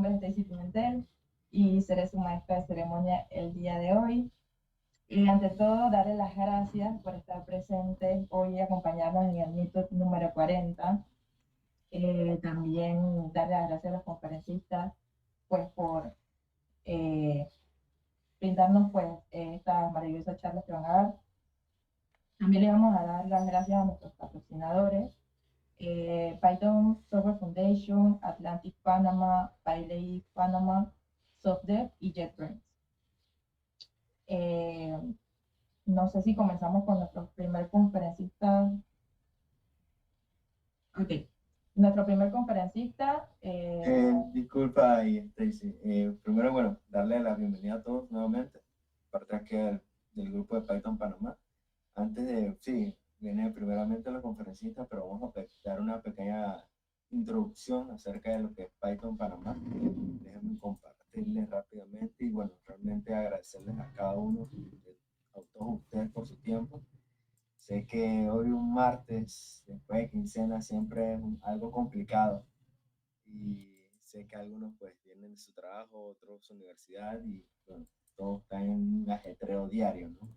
nombre es Stacy Pimentel y seré su maestra de ceremonia el día de hoy. Y ante todo, darle las gracias por estar presentes hoy y acompañarnos en el Meetup número 40. También darle las gracias a los conferencistas pues, por eh, brindarnos pues, estas maravillosas charlas que van a dar. También le vamos a dar las gracias a nuestros patrocinadores, Python Software Foundation, Atlantic Panama, PyLay Panama, SoftDev y JetBrains. No sé si comenzamos con nuestro primer conferencista. Ok. Nuestro primer conferencista. Disculpa, Stacy. Primero, bueno, darle la bienvenida a todos nuevamente, parte aquí del grupo de Python Panamá. Antes de, sí, viene primeramente la conferencista, pero vamos a dar una pequeña introducción acerca de lo que es Python Panamá. Déjenme compartirles rápidamente y bueno, realmente agradecerles a cada uno, a todos ustedes por su tiempo. Sé que hoy un martes, después de quincena, siempre es algo complicado y sé que algunos pues vienen de su trabajo, otros su universidad y bueno, todos están en un ajetreo diario, ¿no?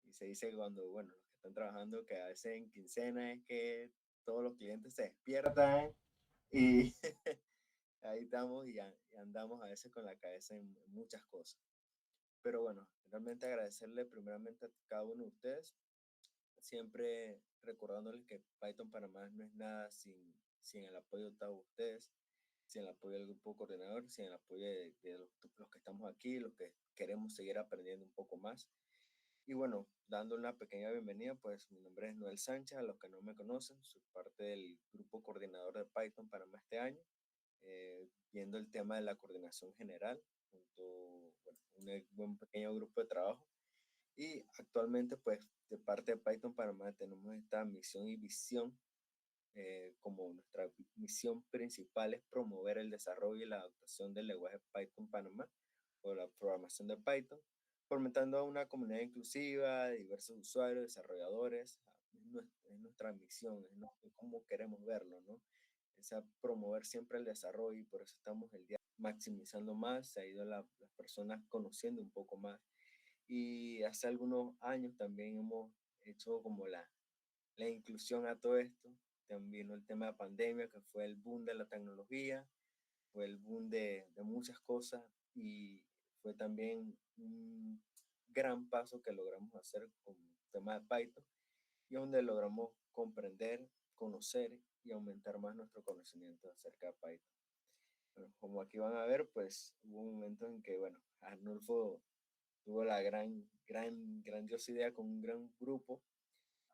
Y se dice que cuando, bueno, los que están trabajando, que a veces en quincena es que todos los clientes se despiertan y ahí estamos y andamos a veces con la cabeza en muchas cosas. Pero bueno, realmente agradecerle primeramente a cada uno de ustedes, siempre recordándoles que Python Panamá no es nada sin el apoyo de todos ustedes, sin el apoyo del grupo coordinador, sin el apoyo de los que estamos aquí, los que queremos seguir aprendiendo un poco más. Y bueno, dando una pequeña bienvenida, pues mi nombre es Noel Sánchez, a los que no me conocen, soy parte del grupo coordinador de Python Panamá este año, viendo el tema de la coordinación general, junto bueno, un pequeño grupo de trabajo. Y actualmente, pues, de parte de Python Panamá tenemos esta misión y visión, como nuestra misión principal es promover el desarrollo y la adaptación del lenguaje Python Panamá o la programación de Python, fomentando una comunidad inclusiva de diversos usuarios, desarrolladores. Es nuestra misión, es como queremos verlo, ¿no? Es a promover siempre el desarrollo y por eso estamos el día maximizando más, se ha ido las personas conociendo un poco más. Y hace algunos años también hemos hecho como la inclusión a todo esto. También el tema de pandemia, que fue el boom de la tecnología, fue el boom de muchas cosas y fue también un gran paso que logramos hacer con el tema de Python y donde logramos comprender, conocer y aumentar más nuestro conocimiento acerca de Python. Bueno, como aquí van a ver, pues hubo un momento en que, bueno, Arnulfo tuvo la grandiosa idea con un gran grupo,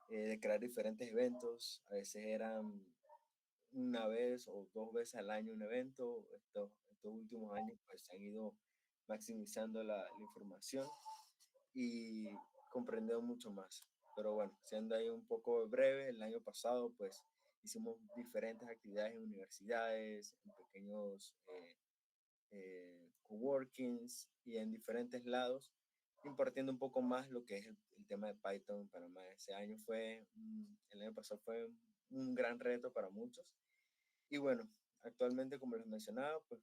de crear diferentes eventos. A veces eran una vez o dos veces al año un evento. Estos últimos años pues se han ido maximizando la información y comprendiendo mucho más. Pero bueno, siendo ahí un poco breve, el año pasado pues hicimos diferentes actividades en universidades, en pequeños coworkings y en diferentes lados, impartiendo un poco más lo que es el tema de Python en Panamá. El año pasado fue un gran reto para muchos. Y bueno, actualmente, como les mencionaba, pues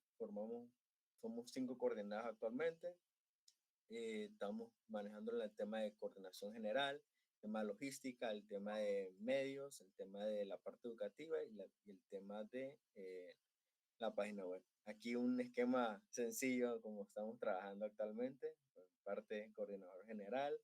somos 5 coordinados actualmente. Estamos manejando el tema de coordinación general, el tema de logística, el tema de medios, el tema de la parte educativa y el tema de la página web. Aquí un esquema sencillo como estamos trabajando actualmente, parte coordinador general,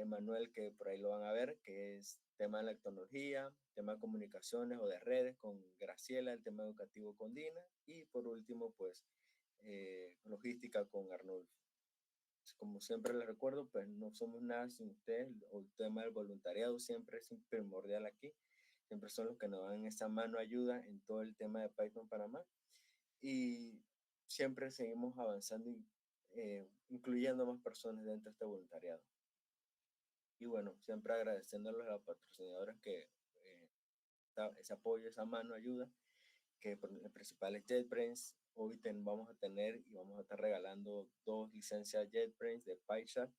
Manuel, que por ahí lo van a ver, que es tema de la tecnología, tema de comunicaciones o de redes con Graciela, el tema educativo con Dina y por último pues logística con Arnulfo. Como siempre les recuerdo, pues no somos nada sin ustedes, el tema del voluntariado siempre es primordial aquí, siempre son los que nos dan esa mano ayuda en todo el tema de Python Panamá y siempre seguimos avanzando y incluyendo más personas dentro de este voluntariado. Y bueno, siempre agradeciéndoles a los patrocinadores que ese apoyo, esa mano, ayuda, que el principal es JetBrains. Hoy vamos a tener y vamos a estar regalando 2 licencias JetBrains de PyCharm.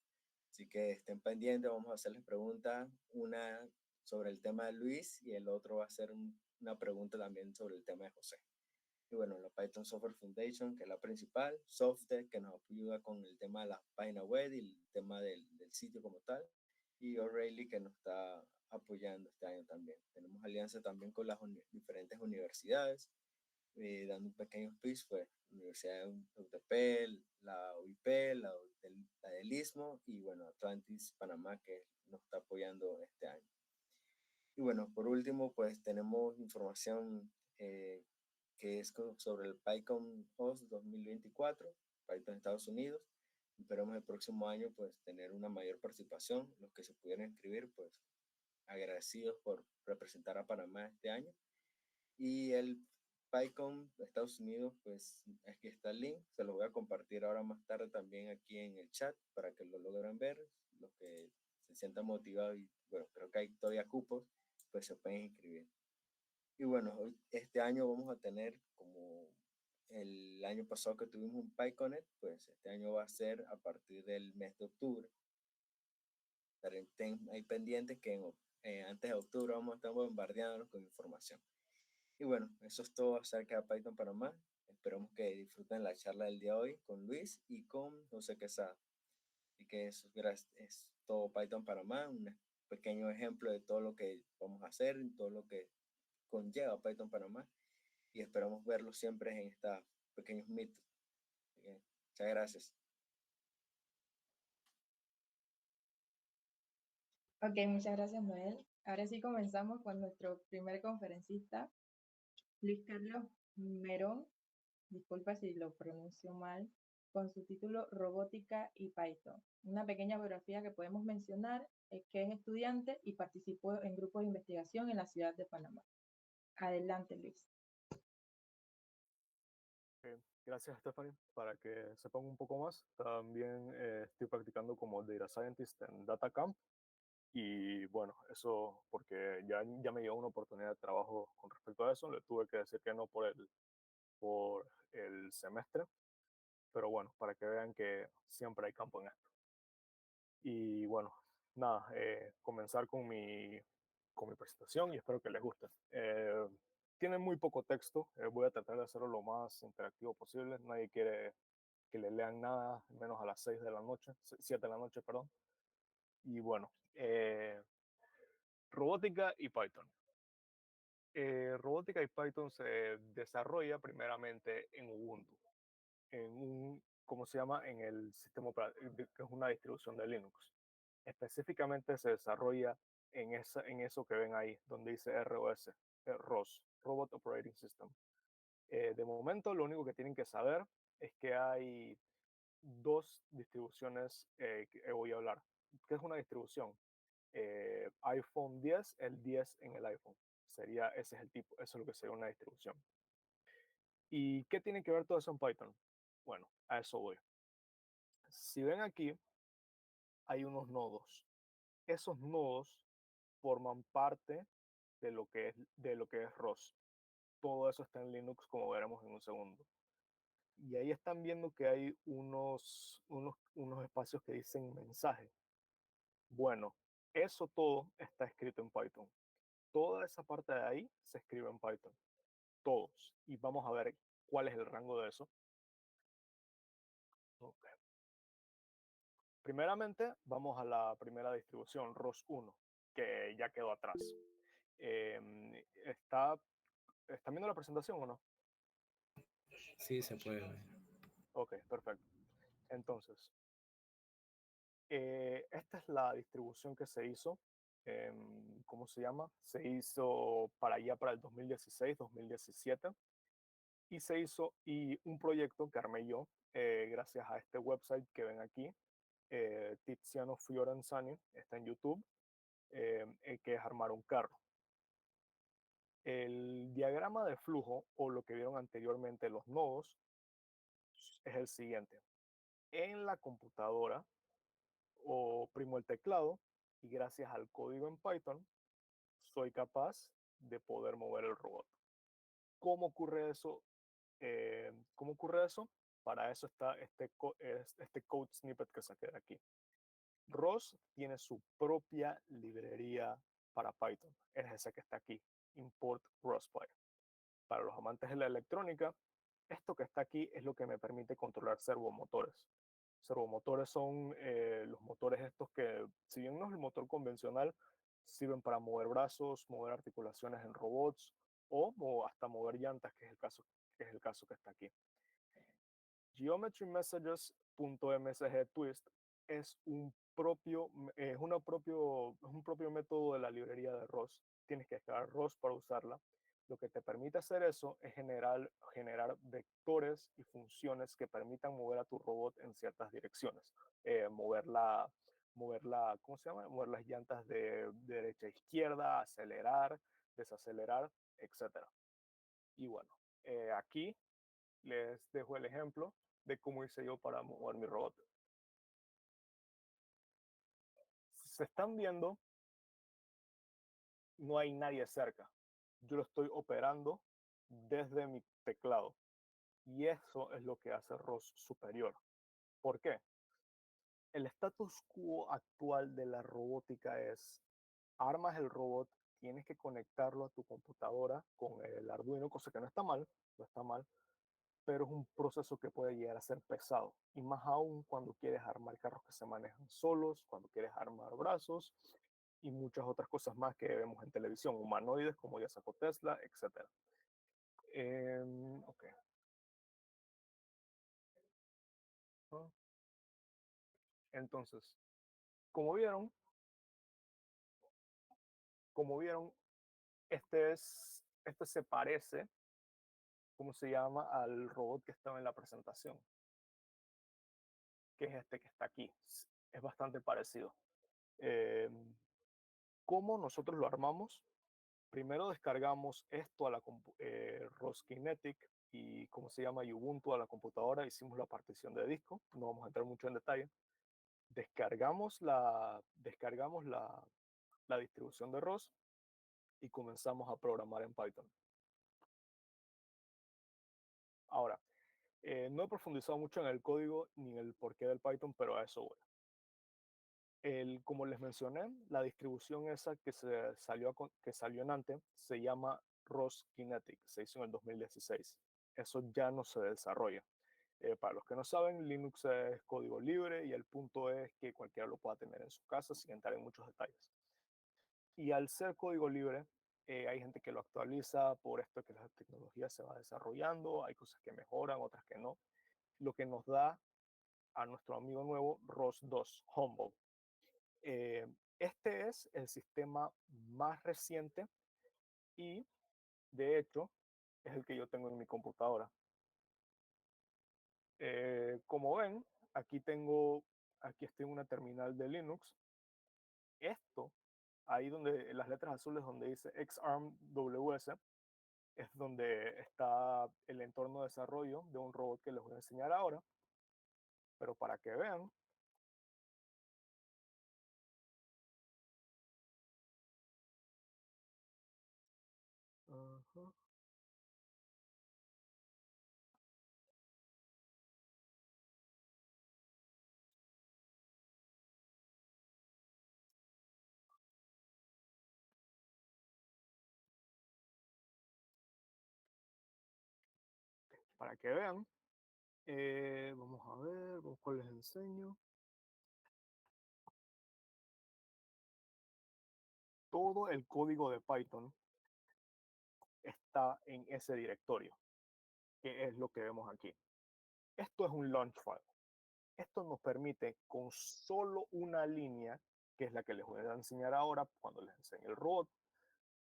Así que estén pendientes, vamos a hacerles preguntas, una sobre el tema de Luis y el otro va a ser una pregunta también sobre el tema de José. y bueno, la Python Software Foundation, que es la principal, Softec, que nos ayuda con el tema de la página web y el tema del sitio como tal, y O'Reilly, que nos está apoyando este año también. Tenemos alianza también con las diferentes universidades, dando un pequeño speech, pues, la Universidad de UTP, la UIP, la del Istmo, y bueno, Atlantis Panamá, que nos está apoyando este año. Y bueno, por último, pues tenemos información que es sobre el PyCon Host 2024, Python Estados Unidos. Esperamos el próximo año pues tener una mayor participación. Los que se pudieran inscribir, pues agradecidos por representar a Panamá este año. Y el PyCon de Estados Unidos, pues aquí está el link. Se lo voy a compartir ahora más tarde también aquí en el chat para que lo logren ver. Los que se sientan motivados y bueno, creo que hay todavía cupos, pues se pueden inscribir. Y bueno, este año vamos a tener, como el año pasado que tuvimos un PyConnect, pues este año va a ser a partir del mes de octubre. Estén ahí pendientes que antes de octubre vamos a estar bombardeándonos con información. Y bueno, eso es todo acerca de Python Panamá. Esperamos que disfruten la charla del día de hoy con Luis y con José Quesada. Y que eso es todo Python Panamá, un pequeño ejemplo de todo lo que vamos a hacer, todo lo que conlleva Python Panamá. Y esperamos verlo siempre en estos pequeños mitos. Muchas gracias. Ok, muchas gracias, Noel. Ahora sí comenzamos con nuestro primer conferencista, Luis Carlos Merón, disculpa si lo pronuncio mal, con su título Robótica y Python. Una pequeña biografía que podemos mencionar es que es estudiante y participó en grupos de investigación en la ciudad de Panamá. Adelante, Luis. Gracias, Stephanie. Para que sepan un poco más, también estoy practicando como Data Scientist en DataCamp. Y bueno, eso porque ya me dio una oportunidad de trabajo con respecto a eso. Le tuve que decir que no por el semestre. Pero bueno, para que vean que siempre hay campo en esto. Y bueno, nada, comenzar con mi presentación y espero que les guste. Tiene muy poco texto, voy a tratar de hacerlo lo más interactivo posible. Nadie quiere que le lean nada, menos a las 6 de la noche, 7 de la noche, perdón. Y bueno, robótica y Python. Robótica y Python se desarrolla primeramente en Ubuntu, ¿cómo se llama? En el sistema operativo, que es una distribución de Linux. Específicamente se desarrolla en eso que ven ahí, donde dice ROS, ROS, Robot Operating System. De momento, lo único que tienen que saber es que hay dos distribuciones que voy a hablar. ¿Qué es una distribución? iPhone 10, el 10 en el iPhone. Ese es el tipo, eso es lo que sería una distribución. ¿Y qué tiene que ver todo eso en Python? Bueno, a eso voy. Si ven aquí, hay unos nodos. Esos nodos forman parte de lo que es ROS. Todo eso está en Linux, como veremos en un segundo. Y ahí están viendo que hay unos espacios que dicen mensaje. Bueno, eso todo está escrito en Python. Toda esa parte de ahí se escribe en Python. Todos. Y vamos a ver cuál es el rango de eso. Okay. Primeramente, vamos a la primera distribución, ROS1, que ya quedó atrás. ¿Están viendo la presentación o no? Sí, se puede ver. Ok, perfecto. Entonces, esta es la distribución que se hizo. ¿Cómo se llama? Se hizo para el 2016, 2017. Y se hizo un proyecto que armé yo gracias a este website que ven aquí, Tiziano Fiorenzani, está en YouTube, que es armar un carro. El diagrama de flujo, o lo que vieron anteriormente, los nodos, es el siguiente. En la computadora, oprimo el teclado y gracias al código en Python, soy capaz de poder mover el robot. ¿Cómo ocurre eso? ¿Cómo ocurre eso? Para eso está este code snippet que saqué de aquí. ROS tiene su propia librería para Python. Es ese que está aquí, import ROSPy. Para los amantes de la electrónica, esto que está aquí es lo que me permite controlar servomotores. Servomotores son los motores estos que, si bien no es el motor convencional, sirven para mover brazos, mover articulaciones en robots o hasta mover llantas, que es el caso que está aquí. Geometry Messages.msg Twist es un propio método de la librería de ROS. Tienes que descargar ROS para usarla. Lo que te permite hacer eso es generar vectores y funciones que permitan mover a tu robot en ciertas direcciones. ¿Cómo se llama? Mover las llantas de derecha a izquierda, acelerar, desacelerar, etc. Y bueno, aquí les dejo el ejemplo de cómo hice yo para mover mi robot. Se están viendo, no hay nadie cerca. Yo lo estoy operando desde mi teclado. Y eso es lo que hace ROS superior. ¿Por qué? El status quo actual de la robótica es, armas el robot, tienes que conectarlo a tu computadora con el Arduino, cosa que no está mal, no está mal, pero es un proceso que puede llegar a ser pesado. Y más aún cuando quieres armar carros que se manejan solos, cuando quieres armar brazos y muchas otras cosas más que vemos en televisión, humanoides como ya sacó Tesla, etc. Ok. ¿No? Entonces, como vieron, como vieron, este se parece, ¿cómo se llama?, al robot que estaba en la presentación, que es este que está aquí. Es bastante parecido. Eh, ¿Cómo nosotros lo armamos? Primero descargamos esto a la ROS Kinetic y, ¿cómo se llama?, y Ubuntu a la computadora. Hicimos la partición de disco, no vamos a entrar mucho en detalle. Descargamos la distribución de ROS y comenzamos a programar en Python. Ahora, no he profundizado mucho en el código ni en el porqué del Python, pero a eso voy. Como les mencioné, la distribución esa que salió en antes se llama ROS Kinetic, se hizo en el 2016. Eso ya no se desarrolla. Para los que no saben, Linux es código libre y el punto es que cualquiera lo pueda tener en su casa sin entrar en muchos detalles. Y al ser código libre, hay gente que lo actualiza por esto que la tecnología se va desarrollando, hay cosas que mejoran, otras que no, lo que nos da a nuestro amigo nuevo ROS2, Humble. Este es el sistema más reciente y, de hecho, es el que yo tengo en mi computadora. Como ven, aquí estoy en una terminal de Linux. Esto, ahí donde las letras azules donde dice XARMWS, es donde está el entorno de desarrollo de un robot que les voy a enseñar ahora. Pero para que vean, uh-huh, para que vean, vamos a ver, cuál les enseño. Todo el código de Python está en ese directorio, que es lo que vemos aquí. Esto es un launch file. Esto nos permite con solo una línea, que es la que les voy a enseñar ahora cuando les enseñe el robot,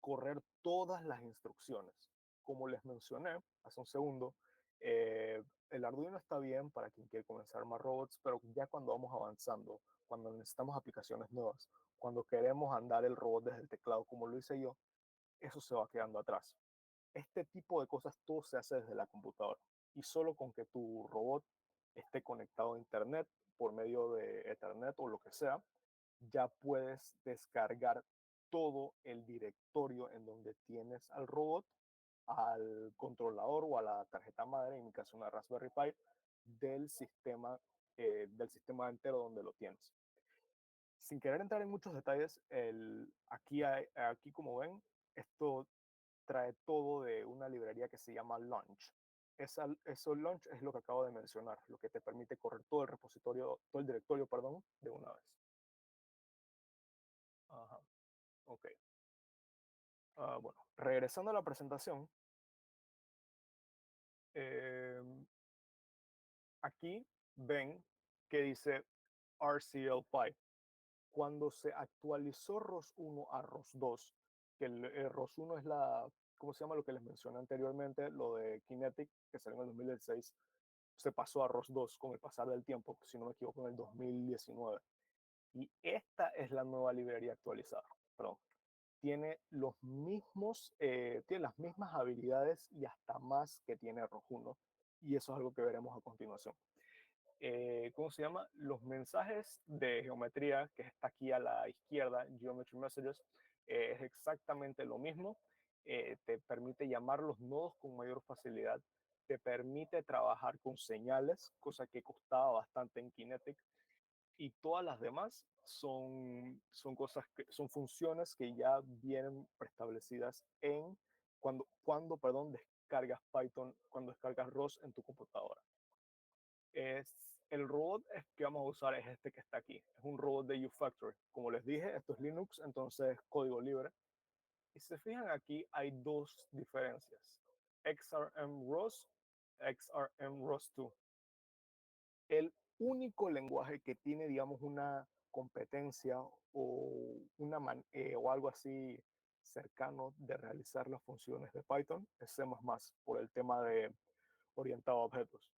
correr todas las instrucciones. Como les mencioné hace un segundo, el Arduino está bien para quien quiere comenzar más robots, pero ya cuando vamos avanzando, cuando necesitamos aplicaciones nuevas, cuando queremos andar el robot desde el teclado como lo hice yo, eso se va quedando atrás. Este tipo de cosas todo se hace desde la computadora y solo con que tu robot esté conectado a internet por medio de Ethernet o lo que sea, ya puedes descargar todo el directorio en donde tienes al robot, al controlador o a la tarjeta madre, en mi caso una Raspberry Pi, del sistema entero donde lo tienes. Sin querer entrar en muchos detalles, aquí como ven, esto trae todo de una librería que se llama Launch. Eso Launch es lo que acabo de mencionar, lo que te permite correr todo el repositorio, todo el directorio, perdón, de una vez. Ajá, ok. Bueno, regresando a la presentación, eh, aquí ven que dice RCLPy. Cuando se actualizó ROS 1 a ROS 2, que el ROS 1 es la, ¿cómo se llama? Lo que les mencioné anteriormente, lo de Kinetic, que salió en el 2016, se pasó a ROS 2 con el pasar del tiempo, si no me equivoco, en el 2019. Y esta es la nueva librería actualizada. Perdón. Tiene tiene las mismas habilidades y hasta más que tiene ROS 1. Y eso es algo que veremos a continuación. ¿Cómo se llama? Los mensajes de geometría, que está aquí a la izquierda, Geometry Messages, es exactamente lo mismo. Te permite llamar los nodos con mayor facilidad, te permite trabajar con señales, cosa que costaba bastante en Kinetic, y todas las demás son cosas son funciones que ya vienen preestablecidas cuando descargas Python, cuando descargas ROS en tu computadora. El robot que vamos a usar es este que está aquí. Es un robot de UFactory. Como les dije, esto es Linux, entonces código libre. Y si se fijan aquí, hay dos diferencias. XRM ROS, XRM ROS 2. El único lenguaje que tiene, digamos, una competencia o algo así cercano de realizar las funciones de Python es C++, por el tema de orientado a objetos.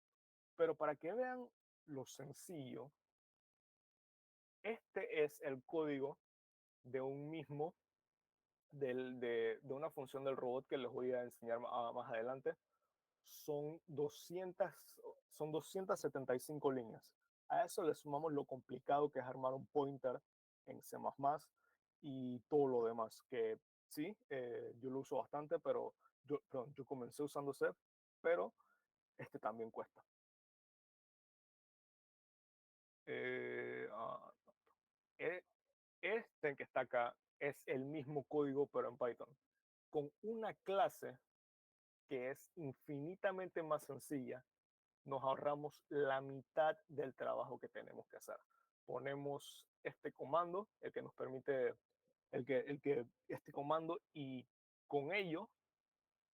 Pero para que vean lo sencillo, este es el código de un mismo, de una función del robot que les voy a enseñar más adelante. Son 275 líneas. A eso le sumamos lo complicado que es armar un pointer en C++ y todo lo demás, que sí, yo lo uso bastante, pero yo comencé usando C, pero este también cuesta. Eh, ah, Este que está acá es el mismo código, pero en Python, con una clase que es infinitamente más sencilla. Nos ahorramos la mitad del trabajo que tenemos que hacer. Ponemos este comando, el que nos permite, este comando, y con ello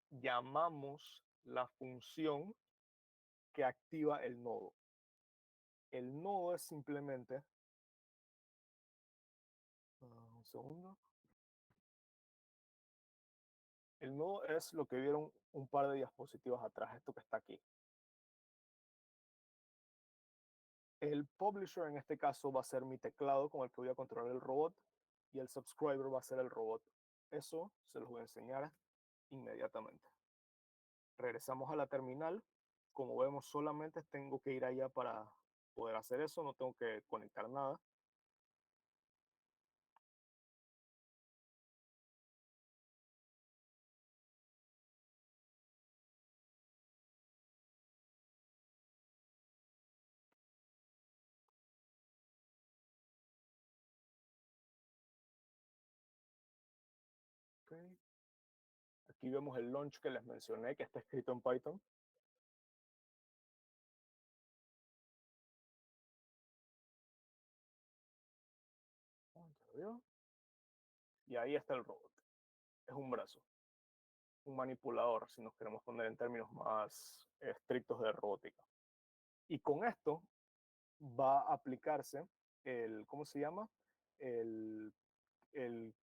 llamamos la función que activa el nodo. El nodo es simplemente, un segundo. El nodo es lo que vieron un par de diapositivas atrás, esto que está aquí. El publisher en este caso va a ser mi teclado con el que voy a controlar el robot y el subscriber va a ser el robot. Eso se los voy a enseñar inmediatamente. Regresamos a la terminal. Como vemos, solamente tengo que ir allá para poder hacer eso. No tengo que conectar nada. Okay. Aquí vemos el launch que les mencioné, que está escrito en Python. Y ahí está el robot. Es un brazo, un manipulador, si nos queremos poner en términos más estrictos de robótica. Y con esto va a aplicarse ¿cómo se llama? El, el,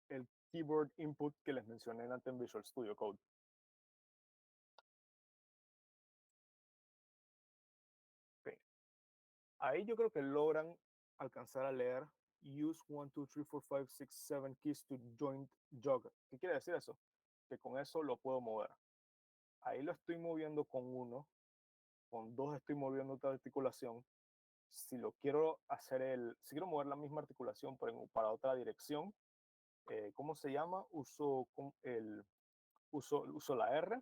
el keyboard input que les mencioné antes en Visual Studio Code. Okay. Ahí yo creo que logran alcanzar a leer use 1, 2, 3, 4, 5, 6, 7 keys to joint jog. ¿Qué quiere decir eso? Que con eso lo puedo mover. Ahí lo estoy moviendo con uno, con dos estoy moviendo otra articulación. Si lo quiero si quiero mover la misma articulación para otra dirección, ¿cómo se llama? Uso la R.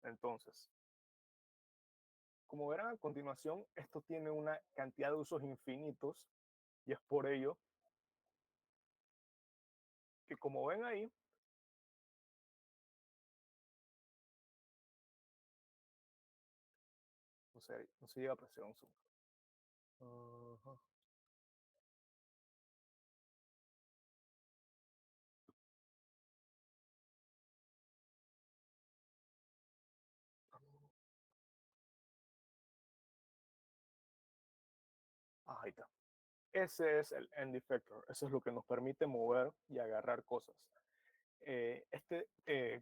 Entonces, como verán a continuación, esto tiene una cantidad de usos infinitos y es por ello que, como ven ahí, no se llega a apreciar un zoom. Ajá. Ahí está. Ese es el end effector. Eso es lo que nos permite mover y agarrar cosas.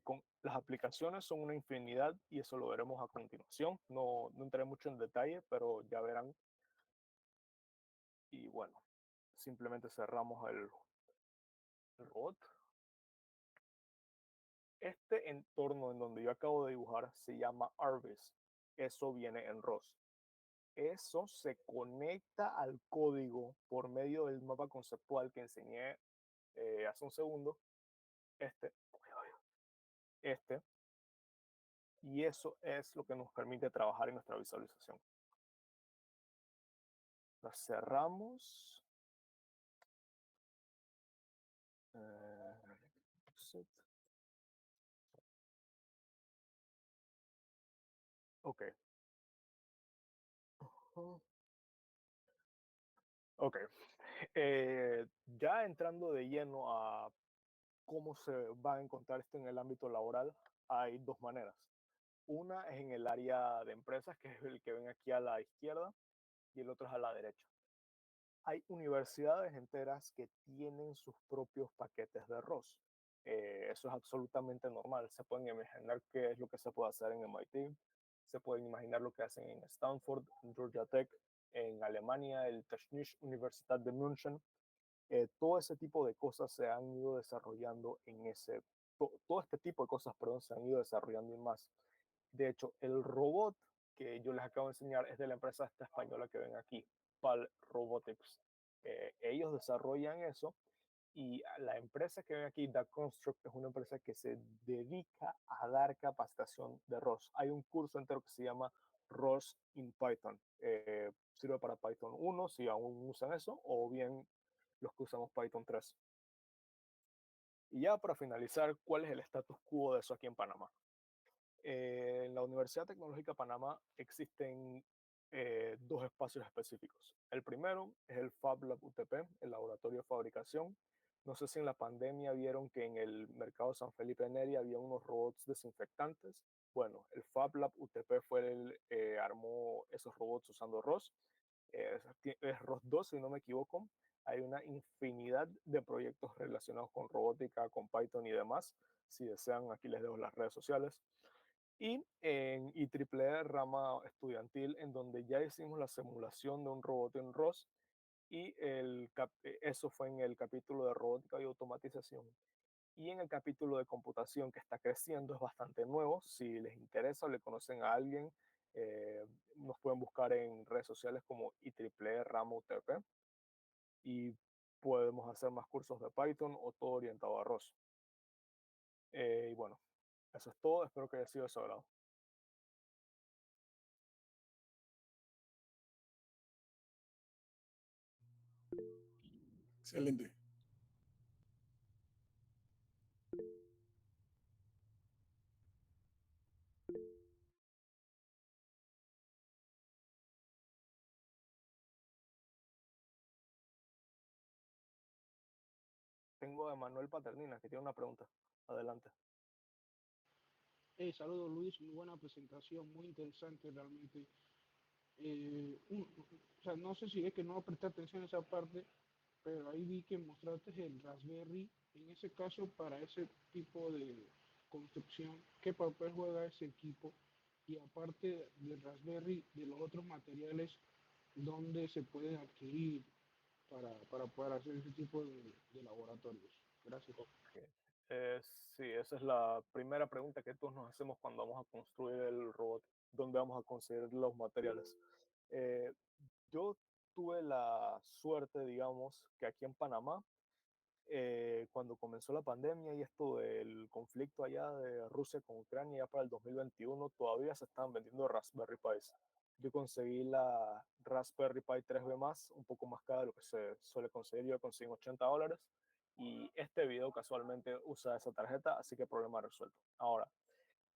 Con las aplicaciones son una infinidad y eso lo veremos a continuación. No entraré mucho en detalle, pero ya verán. Y bueno, simplemente cerramos el robot. Este entorno en donde yo acabo de dibujar se llama Arvis. Eso viene en ROS. Eso se conecta al código por medio del mapa conceptual que enseñé hace un segundo. Este, este. Y eso es lo que nos permite trabajar en nuestra visualización. La cerramos. Set. Ok. Ok. Ya entrando de lleno a cómo se va a encontrar esto en el ámbito laboral, hay dos maneras. Una es en el área de empresas, que es el que ven aquí a la izquierda, y el otro es a la derecha. Hay universidades enteras que tienen sus propios paquetes de ROS. Eso es absolutamente normal. Se pueden imaginar qué es lo que se puede hacer en MIT, se pueden imaginar lo que hacen en Stanford, en Georgia Tech, en Alemania, el Technische Universität de München. Todo ese tipo de cosas se han ido desarrollando todo este tipo de cosas, perdón, se han ido desarrollando y más. De hecho, el robot que yo les acabo de enseñar es de la empresa esta española que ven aquí, PAL Robotics. Ellos desarrollan eso y la empresa que ven aquí, Da Construct, es una empresa que se dedica a dar capacitación de ROS. Hay un curso entero que se llama ROS in Python. Sirve para Python 1 si aún usan eso, o bien los que usamos Python 3. Y ya para finalizar, ¿cuál es el status quo de eso aquí en Panamá? En la Universidad Tecnológica de Panamá existen dos espacios específicos. El primero es el Fab Lab UTP, el laboratorio de fabricación. No sé si en la pandemia vieron que en el mercado San Felipe Neri había unos robots desinfectantes. Bueno, el Fab Lab UTP fue armó esos robots usando ROS. Es ROS 2, si no me equivoco. Hay una infinidad de proyectos relacionados con robótica, con Python y demás. Si desean, aquí les dejo las redes sociales. Y en IEEE rama estudiantil, en donde ya hicimos la simulación de un robot en ROS, y eso fue en el capítulo de robótica y automatización. Y en el capítulo de computación, que está creciendo, es bastante nuevo. Si les interesa o le conocen a alguien, nos pueden buscar en redes sociales como IEEE rama UTP, y podemos hacer más cursos de Python o todo orientado a ROS. Y bueno, eso es todo. Espero que haya sido de su agrado. Excelente. Tengo a Manuel Paternina, que tiene una pregunta. Adelante. Saludos Luis, muy buena presentación, muy interesante realmente. O sea, no sé si es que no presté atención a esa parte, pero ahí vi que mostraste el Raspberry. En ese caso, para ese tipo de construcción, ¿qué papel juega ese equipo? Y aparte del Raspberry, de los otros materiales, ¿dónde se pueden adquirir para poder hacer ese tipo de laboratorios? Gracias. Okay. Sí, esa es la primera pregunta que todos nos hacemos cuando vamos a construir el robot. ¿Dónde vamos a conseguir los materiales? Eh, yo tuve la suerte, digamos, que aquí en Panamá, cuando comenzó la pandemia y esto del conflicto allá de Rusia con Ucrania, ya para el 2021, todavía se estaban vendiendo Raspberry Pis. Yo conseguí la Raspberry Pi 3B+, un poco más cara de lo que se suele conseguir. Yo la conseguí en $80 y este video casualmente usa esa tarjeta, así que problema resuelto. Ahora,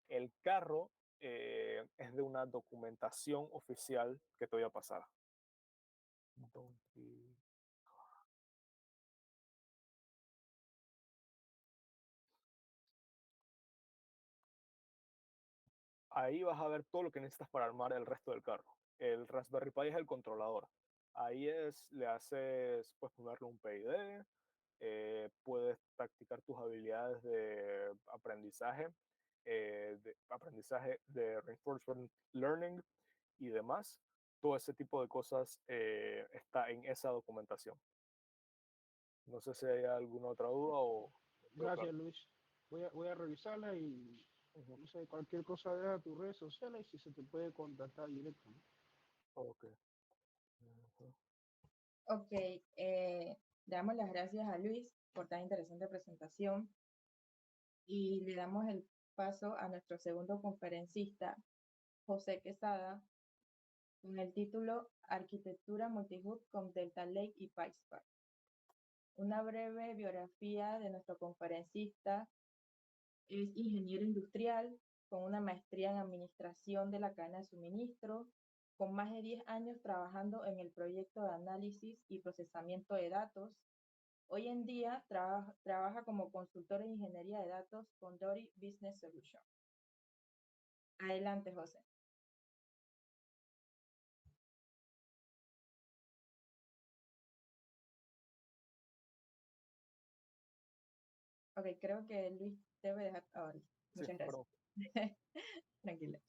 el carro es de una documentación oficial que te voy a pasar. Ahí vas a ver todo lo que necesitas para armar el resto del carro. El Raspberry Pi es el controlador. Ahí le haces, puedes ponerle un PID, puedes practicar tus habilidades de aprendizaje de reinforcement learning y demás. Todo ese tipo de cosas está en esa documentación. No sé si hay alguna otra duda o... Gracias, Luis. Voy a revisarla y Ujú. no sé, cualquier cosa deja tus redes sociales y si se te puede contactar directo, ¿no? Ok. Ujú. Ok, damos las gracias a Luis por tan interesante presentación y le damos el paso a nuestro segundo conferencista, José Quesada, con el título Arquitectura Multihub con Delta Lake y PySpark. Una breve biografía de nuestro conferencista. Es ingeniero industrial con una maestría en administración de la cadena de suministro, con más de 10 años trabajando en el proyecto de análisis y procesamiento de datos. Hoy en día trabaja como consultor en ingeniería de datos con Dory Business Solution. Adelante, José. Ok, creo que Luis debe dejar ahora. Sí, Muchas gracias. perdón. Tranquila.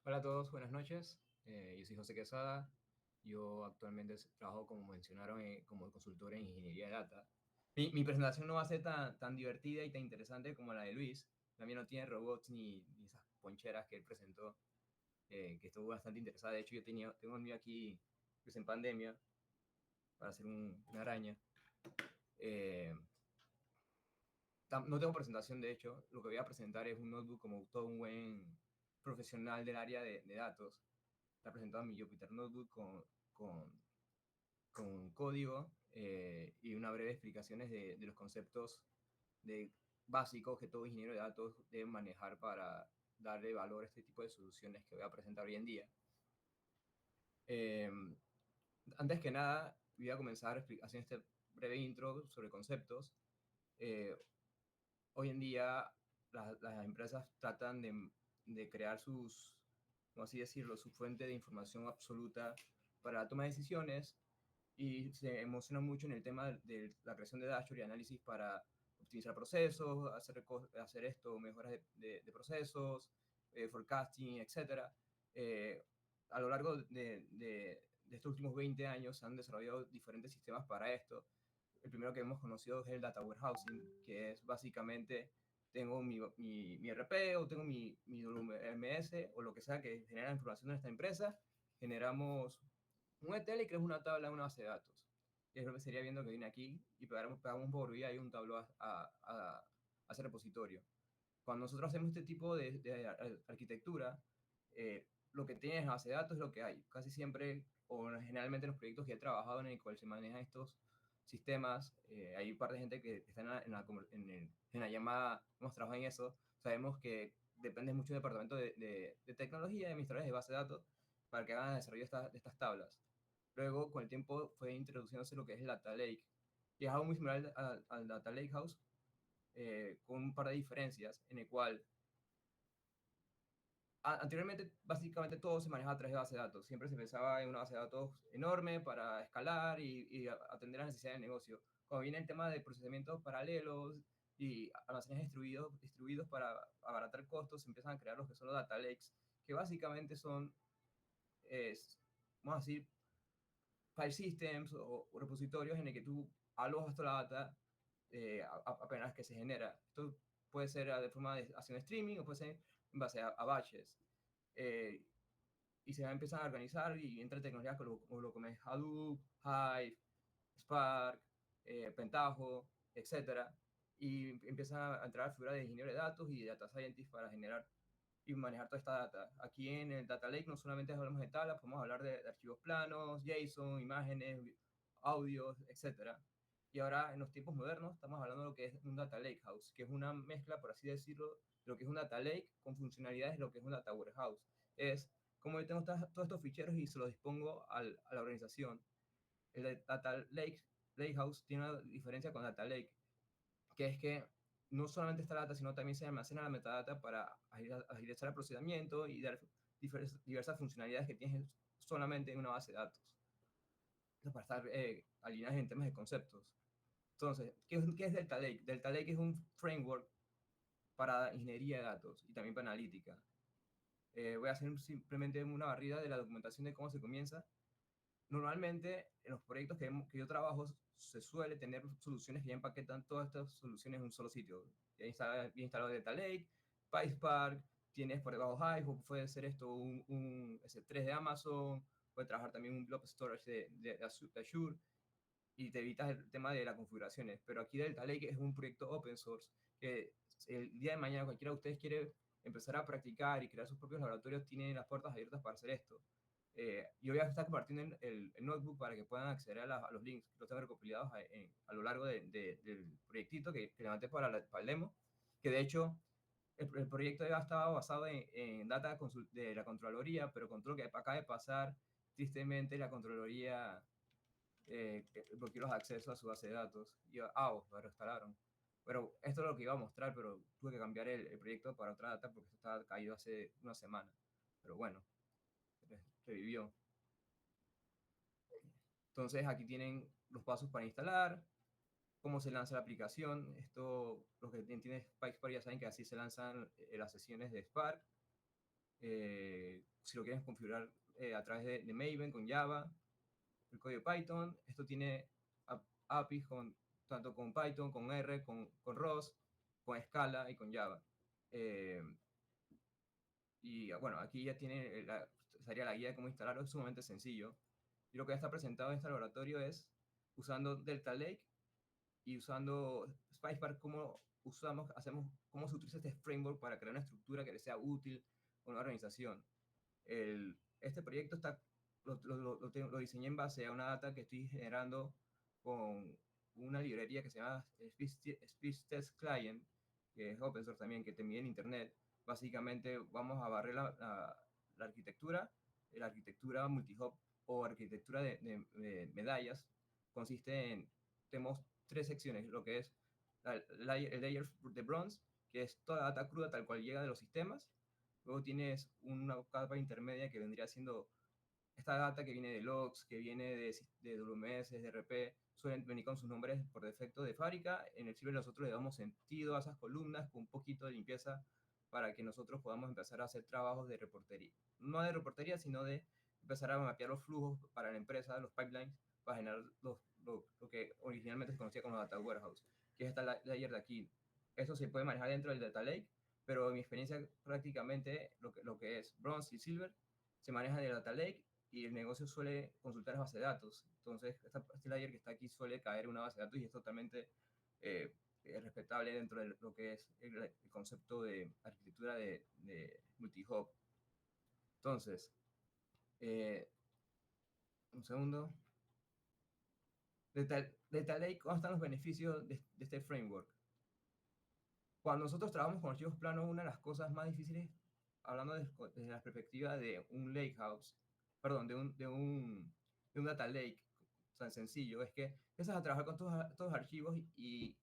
Hola a todos, buenas noches. Yo soy José Quesada. Yo actualmente trabajo, como mencionaron, como consultor en ingeniería de data. Mi presentación no va a ser tan divertida y tan interesante como la de Luis. La mía no tiene robots ni esas poncheras que él presentó, que estuvo bastante interesada. De hecho, tengo el mío aquí pues, en pandemia para hacer una araña. Eh, no tengo presentación, de hecho. Lo que voy a presentar es un notebook como todo un buen profesional del área de datos. Está presentado mi Jupyter Notebook con código y una breve explicaciones de los conceptos básicos que todo ingeniero de datos debe manejar para darle valor a este tipo de soluciones que voy a presentar hoy en día. Antes que nada, voy a comenzar haciendo este breve intro sobre conceptos. Hoy en día las empresas tratan de crear ¿cómo así decirlo?, su fuente de información absoluta para la toma de decisiones y se emocionan mucho en el tema de la creación de dashboard y análisis para optimizar procesos, hacer esto, mejoras de procesos, forecasting, etc. A lo largo de estos últimos 20 años se han desarrollado diferentes sistemas para esto. El primero que hemos conocido es el Data Warehousing, que es básicamente tengo mi RP o tengo mi WMS o lo que sea que genera información en esta empresa, generamos un ETL y creamos una tabla en una base de datos. Y es lo que sería viendo que viene aquí y pegamos un Power BI y un tablero a ese repositorio. Cuando nosotros hacemos este tipo de arquitectura, lo que tienes en base de datos es lo que hay. Casi siempre, o generalmente en los proyectos que he trabajado en el cual se manejan estos sistemas, hay un par de gente que está en la llamada, hemos trabajado en eso, sabemos que depende mucho del departamento de tecnología, de administradores de base de datos, para que hagan el desarrollo de estas tablas. Luego, con el tiempo, fue introduciéndose lo que es el Data Lake, que es algo muy similar al Data Lakehouse, con un par de diferencias, en el cual anteriormente básicamente todo se manejaba a través de base de datos. Siempre se pensaba en una base de datos enorme para escalar y atender las necesidades del negocio. Cuando viene el tema de procesamientos paralelos y almacenes distribuidos para abaratar costos, se empiezan a crear los que son los data lakes, que básicamente son, vamos a decir, file systems o repositorios en el que tú alojas toda la data apenas que se genera. Esto puede ser de forma de haciendo streaming o puede ser en base a batches. Y se empiezan a organizar y entra tecnologías como lo que es Hadoop, Hive, Spark, Pentaho, etc. y empieza a entrar a la figura de ingeniero de datos y de data scientist para generar y manejar toda esta data. Aquí en el Data Lake no solamente hablamos de tablas, podemos hablar de archivos planos, JSON, imágenes, audios, etc. Y ahora en los tiempos modernos estamos hablando de lo que es un Data Lakehouse, que es una mezcla, por así decirlo, de lo que es un Data Lake con funcionalidades de lo que es un Data Warehouse. Es como yo tengo todos estos ficheros y se los dispongo a la organización. El Data Lakehouse tiene una diferencia con Data Lake, que es que no solamente está la data, sino también se almacena la metadata para agilizar el procesamiento y dar diversas funcionalidades que tienes solamente en una base de datos. Entonces, para estar alineados en temas de conceptos. Entonces, ¿qué es Delta Lake? Delta Lake es un framework para ingeniería de datos y también para analítica. Voy a hacer simplemente una barrida de la documentación de cómo se comienza. Normalmente, en los proyectos que yo trabajo, se suele tener soluciones que ya empaquetan todas estas soluciones en un solo sitio. Ya está bien instalado Data Lake, PySpark, tienes por debajo Hive, puede ser esto un S3 de Amazon, puede trabajar también un blob storage de Azure, y te evitas el tema de las configuraciones. Pero aquí Delta Lake es un proyecto open source que el día de mañana cualquiera de ustedes quiere empezar a practicar y crear sus propios laboratorios, tiene las puertas abiertas para hacer esto. Yo voy a estar compartiendo el notebook para que puedan acceder a los links que los tengo recopilados a lo largo del proyectito que levanté para el demo, que de hecho el proyecto ya estaba basado en data de la Contraloría, pero con todo lo que acaba de pasar, tristemente la Contraloría bloqueó los accesos a su base de datos. Y yo, lo restauraron. Pero esto es lo que iba a mostrar, pero tuve que cambiar el proyecto para otra data porque esto estaba caído hace una semana. Pero bueno, revivió. Entonces aquí tienen los pasos para instalar, cómo se lanza la aplicación. Esto, los que entienden PySpark ya saben que así se lanzan las sesiones de Spark. Si lo quieren configurar a través de Maven con Java, el código de Python. Esto tiene APIs tanto con Python, con R, con ROS, con Scala y con Java. Y bueno, aquí ya tiene sería la guía de cómo instalarlo, es sumamente sencillo. Y lo que ya está presentado en este laboratorio es usando Delta Lake y usando SpicePark, cómo cómo se utiliza este framework para crear una estructura que le sea útil a una organización. Este proyecto lo diseñé en base a una data que estoy generando con una librería que se llama Speech Test Client, que es open source también, que te mide en internet. Básicamente vamos a barrer la arquitectura. La arquitectura multihop o arquitectura de medallas consiste en, tenemos tres secciones, lo que es el layer de bronze, que es toda la data cruda tal cual llega de los sistemas. Luego tienes una capa intermedia que vendría siendo esta data que viene de logs, que viene de WMS, de RP, suelen venir con sus nombres por defecto de fábrica. En el Silver nosotros le damos sentido a esas columnas con un poquito de limpieza para que nosotros podamos empezar a hacer trabajos de reportería. No de reportería, sino de empezar a mapear los flujos para la empresa, los pipelines, para generar lo que originalmente se conocía como Data Warehouse, que es esta layer de aquí. Eso se puede manejar dentro del Data Lake, pero en mi experiencia prácticamente lo que es Bronze y Silver se maneja en el Data Lake y el negocio suele consultar base de datos. Entonces, este layer que está aquí suele caer en una base de datos y es totalmente respetable dentro de lo que es el concepto de arquitectura de multi-hop. Entonces, un segundo. Data Lake, ¿cuáles están los beneficios de este framework? Cuando nosotros trabajamos con archivos planos, una de las cosas más difíciles, hablando desde la perspectiva de un lakehouse, perdón, de un data lake tan sencillo, es que empiezas a trabajar con todos los archivos y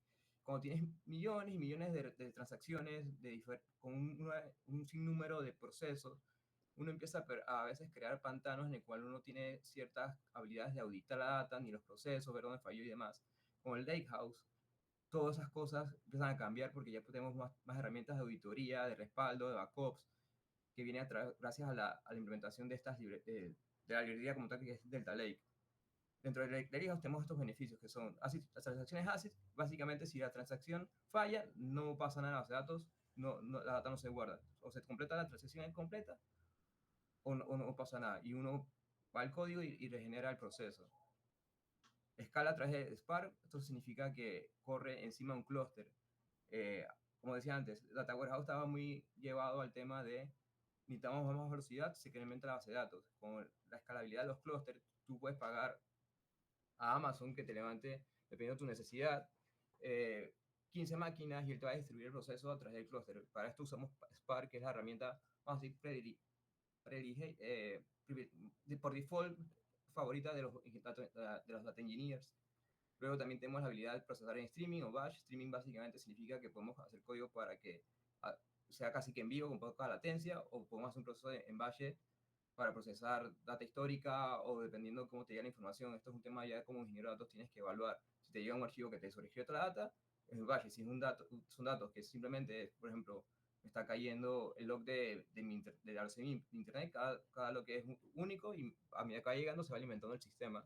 cuando tienes millones y millones de transacciones con un sinnúmero de procesos, uno empieza a veces crear pantanos en el cual uno tiene ciertas habilidades de auditar la data, ni los procesos, ver dónde falló y demás. Con el lakehouse, todas esas cosas empiezan a cambiar porque ya tenemos más herramientas de auditoría, de respaldo, de backups, que viene gracias a la implementación de de la librería como tal que es Delta Lake. Dentro de Lakehouse tenemos estos beneficios que son las transacciones ACID. Básicamente, si la transacción falla, no pasa nada a los datos, la data no se guarda. O se completa la transacción incompleta o no pasa nada. Y uno va al código y regenera el proceso. Escala a través de Spark, esto significa que corre encima de un clúster. eh, como decía antes, Data Warehouse estaba muy llevado al tema de necesitamos más velocidad, se incrementa la base de datos. Con la escalabilidad de los clústeres, tú puedes pagar a Amazon que te levante, dependiendo de tu necesidad, 15 máquinas y él te va a distribuir el proceso a través del clúster. Para esto usamos Spark, que es la herramienta, vamos a decir, por default favorita de los data engineers. Luego también tenemos la habilidad de procesar en streaming o batch. Streaming básicamente significa que podemos hacer código para que sea casi que en vivo con poca latencia, o podemos hacer un proceso en batch para procesar data histórica o dependiendo cómo te llega la información. Esto es un tema ya de como ingeniero de datos tienes que evaluar. Si te llega un archivo que te sobrescribe la data, es un batch. Si es son datos que simplemente, por ejemplo, me está cayendo el log de la de internet, cada log que es único y a medida que va llegando se va alimentando el sistema.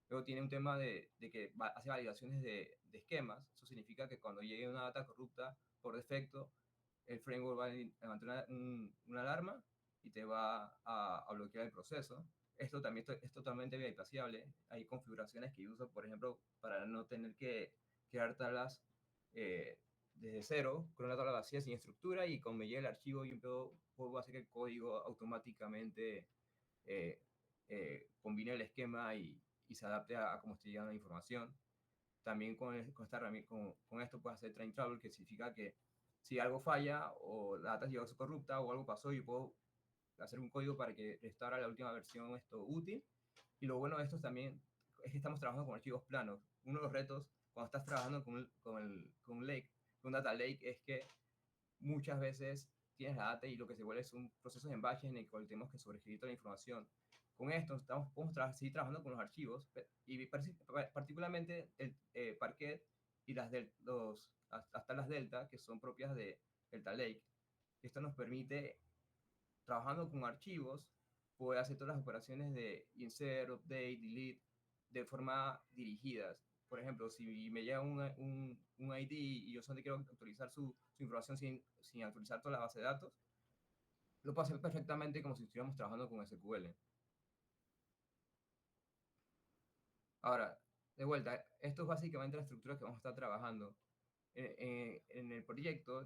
Luego tiene un tema de que hace validaciones de esquemas. Eso significa que cuando llegue una data corrupta, por defecto, el framework va a levantar una alarma y te va a bloquear el proceso. Esto también es totalmente bypassable. Hay configuraciones que yo uso, por ejemplo, para no tener que crear tablas desde cero, con una tabla vacía sin estructura, y cuando me llegue el archivo yo puedo hacer que el código automáticamente combine el esquema y se adapte a cómo esté llegando la información. También con esto puedes hacer train trouble, que significa que si algo falla o la data llegó corrupta o algo pasó, yo puedo hacer un código para que restaure la última versión útil. Y lo bueno de esto también es que estamos trabajando con archivos planos. Uno de los retos cuando estás trabajando con un lake, con un data lake, es que muchas veces tienes la data y lo que se vuelve son procesos en batches en el cual tenemos que sobreescribir toda la información. Con esto podemos seguir trabajando con los archivos y particularmente el Parquet y hasta las Delta, que son propias de Delta Lake. Esto nos permite, trabajando con archivos, poder hacer todas las operaciones de insert, update, delete de forma dirigidas. Por ejemplo, si me llega un ID y yo solamente quiero actualizar su información sin actualizar toda la base de datos, lo puedo hacer perfectamente como si estuviéramos trabajando con SQL. Ahora, de vuelta, esto es básicamente la estructura que vamos a estar trabajando. En el proyecto,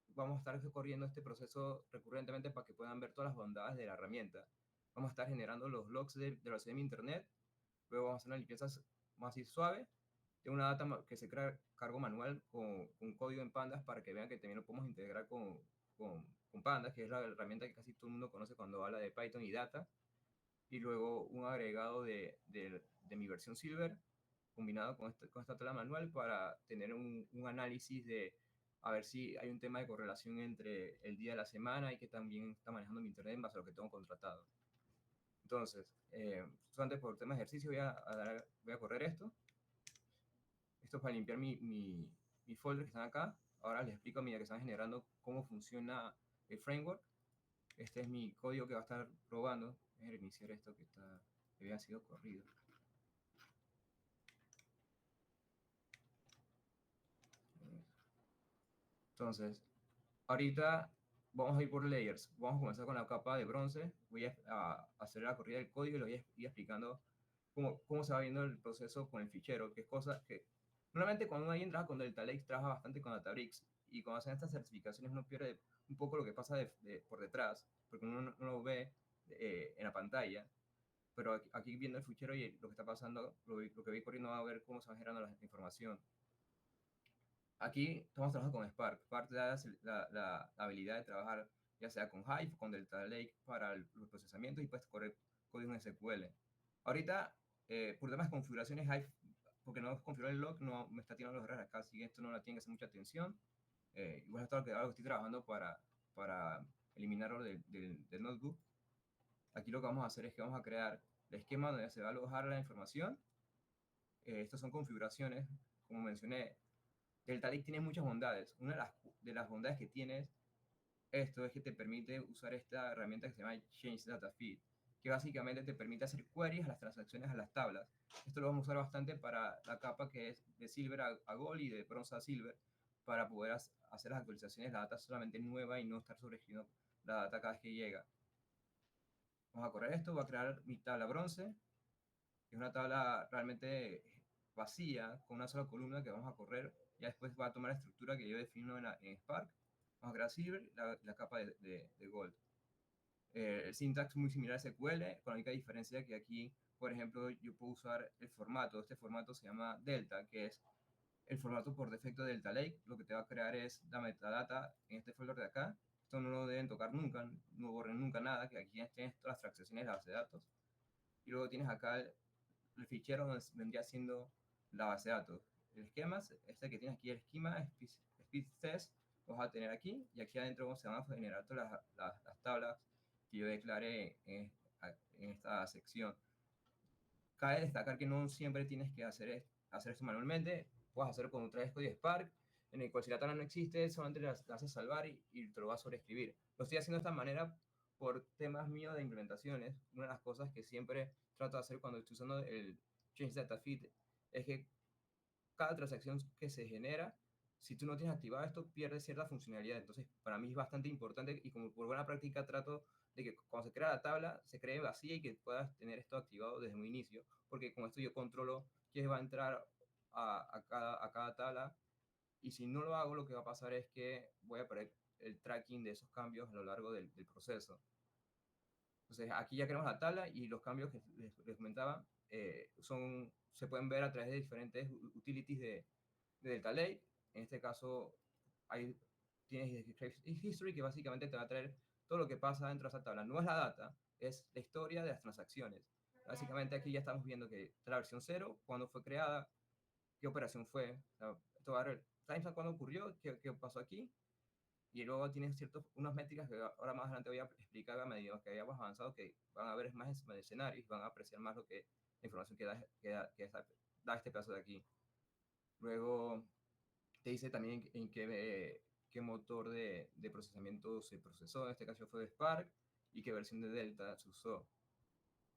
vamos a estar corriendo este proceso recurrentemente para que puedan ver todas las bondades de la herramienta. Vamos a estar generando los logs de la CM Internet, luego vamos a hacer una limpieza más suave de una data que se crea cargo manual con código en Pandas para que vean que también lo podemos integrar con Pandas, que es la herramienta que casi todo el mundo conoce cuando habla de Python y data. Y luego un agregado de mi versión Silver combinado con esta tabla manual para tener un análisis de a ver si hay un tema de correlación entre el día de la semana y que también está manejando mi internet en base a lo que tengo contratado. Entonces, solamente por tema de ejercicio voy a correr esto. Esto es para limpiar mi folder que están acá. Ahora les explico a medida que están generando cómo funciona el framework. Este es mi código que va a estar probando. Voy a reiniciar esto que había sido corrido. Entonces, ahorita vamos a ir por layers. Vamos a comenzar con la capa de bronce. Voy a hacer la corrida del código y lo voy a ir explicando cómo se va viendo el proceso con el fichero, que es cosa que normalmente cuando alguien trabaja con Delta Lake trabaja bastante con Databricks, y cuando hacen estas certificaciones uno pierde un poco lo que pasa por detrás, porque uno no lo ve en la pantalla. Pero aquí viendo el fichero y lo que está pasando, lo que voy corriendo va a ver cómo se va generando la información. Aquí estamos trabajando con Spark. Spark te da la habilidad de trabajar ya sea con Hive o con Delta Lake para los procesamientos y puedes correr código en SQL. Ahorita, por temas de configuraciones, Hive, porque no configuró el log, no me está tirando los errores acá, así que esto no la tiene que hacer mucha atención. Igual es algo que estoy trabajando para eliminarlo del notebook. Aquí lo que vamos a hacer es que vamos a crear el esquema donde se va a alojar la información. Estas son configuraciones, como mencioné. Delta Lake tiene muchas bondades. Una de las bondades que tienes esto es que te permite usar esta herramienta que se llama Change Data Feed, que básicamente te permite hacer queries a las transacciones a las tablas. Esto lo vamos a usar bastante para la capa que es de Silver a Gold y de Bronze a Silver, para poder hacer las actualizaciones de la data solamente nueva y no estar sobreescribiendo la data cada vez que llega. Vamos a correr esto, voy a crear mi tabla bronce, que es una tabla realmente vacía, con una sola columna que vamos a correr ya después va a tomar la estructura que yo defino en Spark, vamos a crear Silver, la capa de Gold. El syntax muy similar a SQL, con la única diferencia que aquí, por ejemplo, yo puedo usar el formato. Este formato se llama Delta, que es el formato por defecto de Delta Lake. Lo que te va a crear es la metadata en este folder de acá. Esto no lo deben tocar nunca, no borren nunca nada, que aquí tienes todas las transacciones de la base de datos. Y luego tienes acá el fichero donde vendría siendo la base de datos. El esquema, este que tienes aquí, el esquema, speed test, lo vas a tener aquí, y aquí adentro se van a generar todas las tablas que yo declaré en esta sección. Cabe destacar que no siempre tienes que hacer esto manualmente, puedes hacerlo con un traes código Spark, en el cual si la tabla no existe, solamente la haces salvar y te lo vas a sobreescribir. Lo estoy haciendo de esta manera por temas míos de implementaciones. Una de las cosas que siempre trato de hacer cuando estoy usando el Change Data Feed es que cada transacción que se genera, si tú no tienes activado esto, pierde cierta funcionalidad. Entonces, para mí es bastante importante y como por buena práctica trato de que cuando se crea la tabla, se cree vacía y que puedas tener esto activado desde un inicio, porque con esto yo controlo quién va a entrar a cada tabla, y si no lo hago, lo que va a pasar es que voy a perder el tracking de esos cambios a lo largo del proceso. Entonces, aquí ya creamos la tabla y los cambios que les comentaba se pueden ver a través de diferentes utilities de Delta Lake. En este caso, tienes History, que básicamente te va a traer todo lo que pasa dentro de esa tabla. No es la data, es la historia de las transacciones. Básicamente aquí ya estamos viendo que está la versión 0, cuándo fue creada, qué operación fue, o sea, esto va a ver timestamp cuándo ocurrió, qué pasó aquí, y luego tienes unas métricas que ahora más adelante voy a explicar a medida que hayamos avanzado, que van a ver más escenarios, van a apreciar más la información da este pedazo de aquí. Luego te dice también en qué motor de procesamiento se procesó, en este caso fue de Spark, y qué versión de Delta se usó.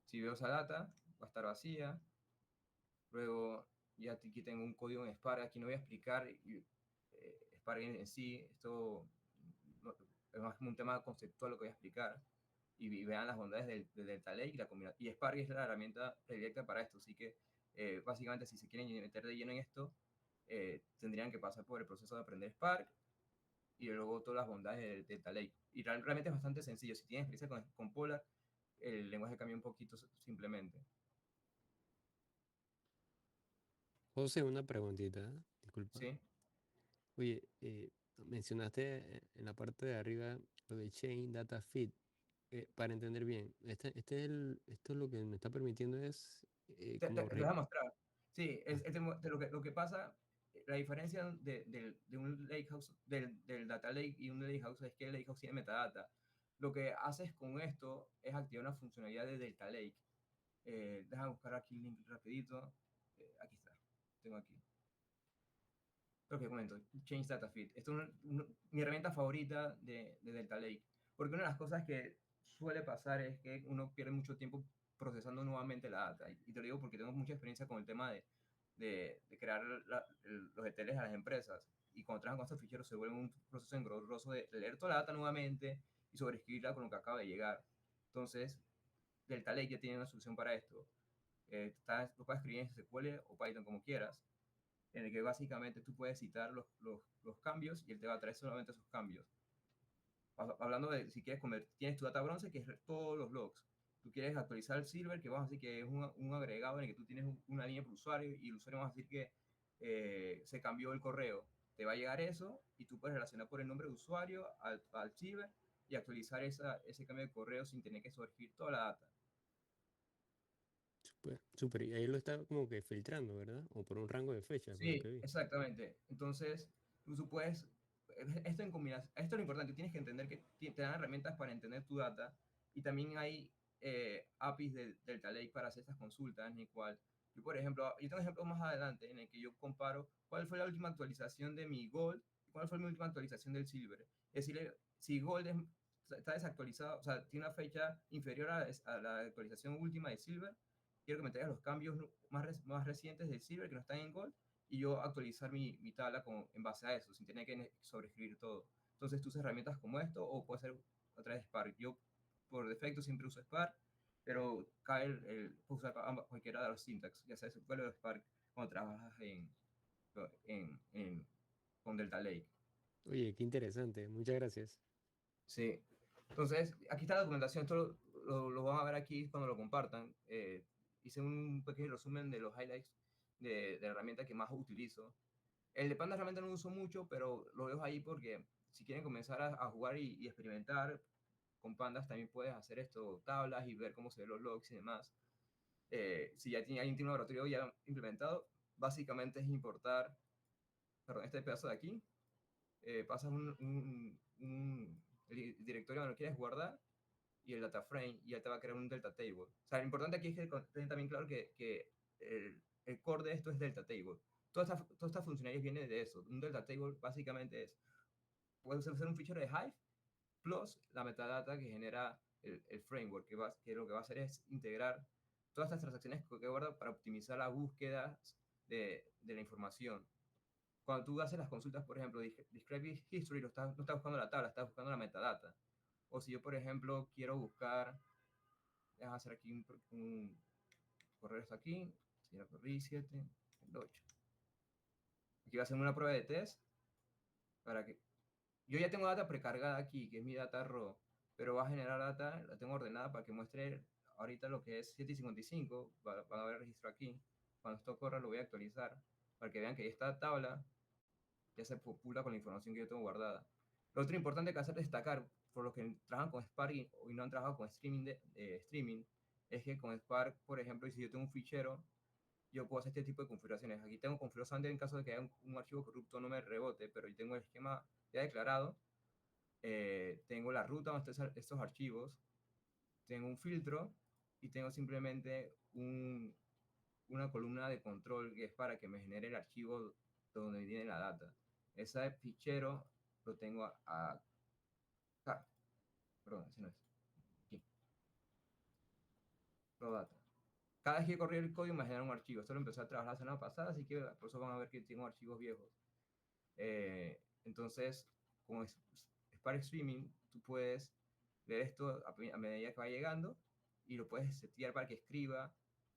Si veo esa data, va a estar vacía. Luego ya aquí tengo un código en Spark, aquí no voy a explicar Spark en sí, esto es más como un tema conceptual lo que voy a explicar, y vean las bondades del Delta Lake y Spark es la herramienta predilecta para esto, así que básicamente si se quieren meter de lleno en esto, tendrían que pasar por el proceso de aprender Spark y luego todas las bondades del Delta Lake. Y realmente es bastante sencillo, si tienen experiencia con Polar, el lenguaje cambia un poquito simplemente. José, una preguntita, disculpa. ¿Sí? Oye, mencionaste en la parte de arriba lo de Chain Data Feed. Para entender bien, esto es lo que me está permitiendo es como Te voy a mostrar. Sí, lo que pasa, la diferencia de un lakehouse, del data lake y un lakehouse es que el lakehouse tiene metadata. Lo que haces con esto es activar una funcionalidad de Delta Lake. Deja buscar aquí el link rapidito. Aquí está, tengo aquí. Lo que comento, Change Data Feed. Esto es mi herramienta favorita de Delta Lake. Porque una de las cosas que suele pasar es que uno pierde mucho tiempo procesando nuevamente la data. Y te lo digo porque tengo mucha experiencia con el tema de crear los ETLs a las empresas. Y cuando trabajan con estos ficheros se vuelve un proceso engorroso de leer toda la data nuevamente y sobreescribirla con lo que acaba de llegar. Entonces, Delta Lake ya tiene una solución para esto. Lo puedes escribir en SQL o Python como quieras, en el que básicamente tú puedes citar los cambios y él te va a traer solamente esos cambios. Hablando de si quieres tienes tu data bronce, que es todos los logs. Tú quieres actualizar el silver, que vamos a decir que es un agregado en el que tú tienes una línea por usuario y el usuario vamos a decir que se cambió el correo. Te va a llegar eso y tú puedes relacionar por el nombre de usuario al silver y actualizar ese cambio de correo sin tener que sobreescribir toda la data. Súper, súper, y ahí lo está como que filtrando, ¿verdad? O por un rango de fecha, por lo Sí, que vi. exactamente. Entonces, tú puedes, esto en combinación, esto es lo importante, tienes que entender que te dan herramientas para entender tu data y también hay APIs del Delta Lake para hacer estas consultas, en el cual yo, por ejemplo, yo tengo un ejemplo más adelante en el que yo comparo cuál fue la última actualización de mi Gold y cuál fue mi última actualización del Silver. Es decir, si Gold está desactualizado, o sea, tiene una fecha inferior a la actualización última de Silver, quiero que me traigas los cambios más recientes del Silver que no están en Gold y yo actualizar mi tabla en base a eso, sin tener que sobreescribir todo. Entonces tú usas herramientas como esto o puede ser a través de Spark. Yo por defecto siempre uso Spark, pero cae puedo usar cualquiera de los syntax, ya sea SQL o Spark, cuando trabajas en con Delta Lake. Oye, qué interesante. Muchas gracias. Sí. Entonces, aquí está la documentación, esto lo van a ver aquí cuando lo compartan. Hice un pequeño resumen de los highlights de la herramienta que más utilizo. El de Pandas realmente no lo uso mucho, pero lo dejo ahí porque si quieren comenzar a jugar y experimentar con Pandas, también puedes hacer esto, tablas y ver cómo se ven los logs y demás. Si ya alguien tiene un laboratorio ya implementado, básicamente es importar, perdón, este pedazo de aquí, pasas el directorio donde lo quieres guardar y el data frame y ya te va a crear un delta table. O sea, lo importante aquí es que tengan también claro que el core de esto es delta table. Todas estas funcionalidades vienen de eso. Un delta table básicamente puede ser un fichero de Hive plus la metadata que genera el framework, que lo que va a hacer es integrar todas estas transacciones que guarda para optimizar la búsqueda de la información. Cuando tú haces las consultas, por ejemplo, Describe History, no estás buscando la tabla, estás buscando la metadata. O si yo, por ejemplo, quiero buscar, déjame hacer aquí correr esto aquí, si lo corrí 7, el 8. Aquí va a hacer una prueba de test para que... Yo ya tengo data precargada aquí, que es mi data raw, pero va a generar data, la tengo ordenada para que muestre ahorita lo que es 7:55, van a ver el registro aquí. Cuando esto corra lo voy a actualizar, para que vean que esta tabla ya se popula con la información que yo tengo guardada. Lo otro importante que hacer destacar, por los que trabajan con Spark y no han trabajado con streaming, es que con Spark, por ejemplo, si yo tengo un fichero, yo puedo hacer este tipo de configuraciones. Aquí tengo configuración en caso de que haya un archivo corrupto no me rebote, pero yo tengo el esquema ya declarado, tengo la ruta donde están estos archivos, tengo un filtro y tengo simplemente una columna de control que es para que me genere el archivo donde viene la data. Ese fichero lo tengo acá. Perdón, ese no es. Aquí. Raw data. Cada vez que corrí el código me genera un archivo. Esto lo empecé a trabajar la semana pasada, así que por eso van a ver que tengo archivos viejos. Entonces, con Spark Streaming, tú puedes ver esto a medida que va llegando y lo puedes setear para que escriba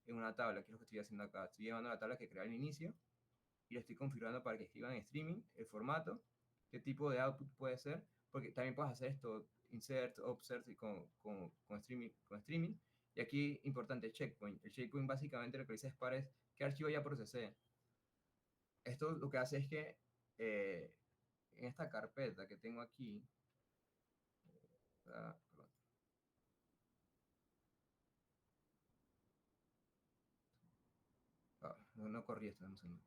en una tabla, que es lo que estoy haciendo acá. Estoy llevando la tabla que creé al inicio y lo estoy configurando para que escriban en streaming, el formato, qué tipo de output puede ser, porque también puedes hacer esto, insert, observe con streaming. Y aquí, importante, checkpoint. El checkpoint básicamente lo que dice Spark es qué archivo ya procesé. Esto lo que hace es que en esta carpeta que tengo aquí, perdón, no corrí esto, un segundo.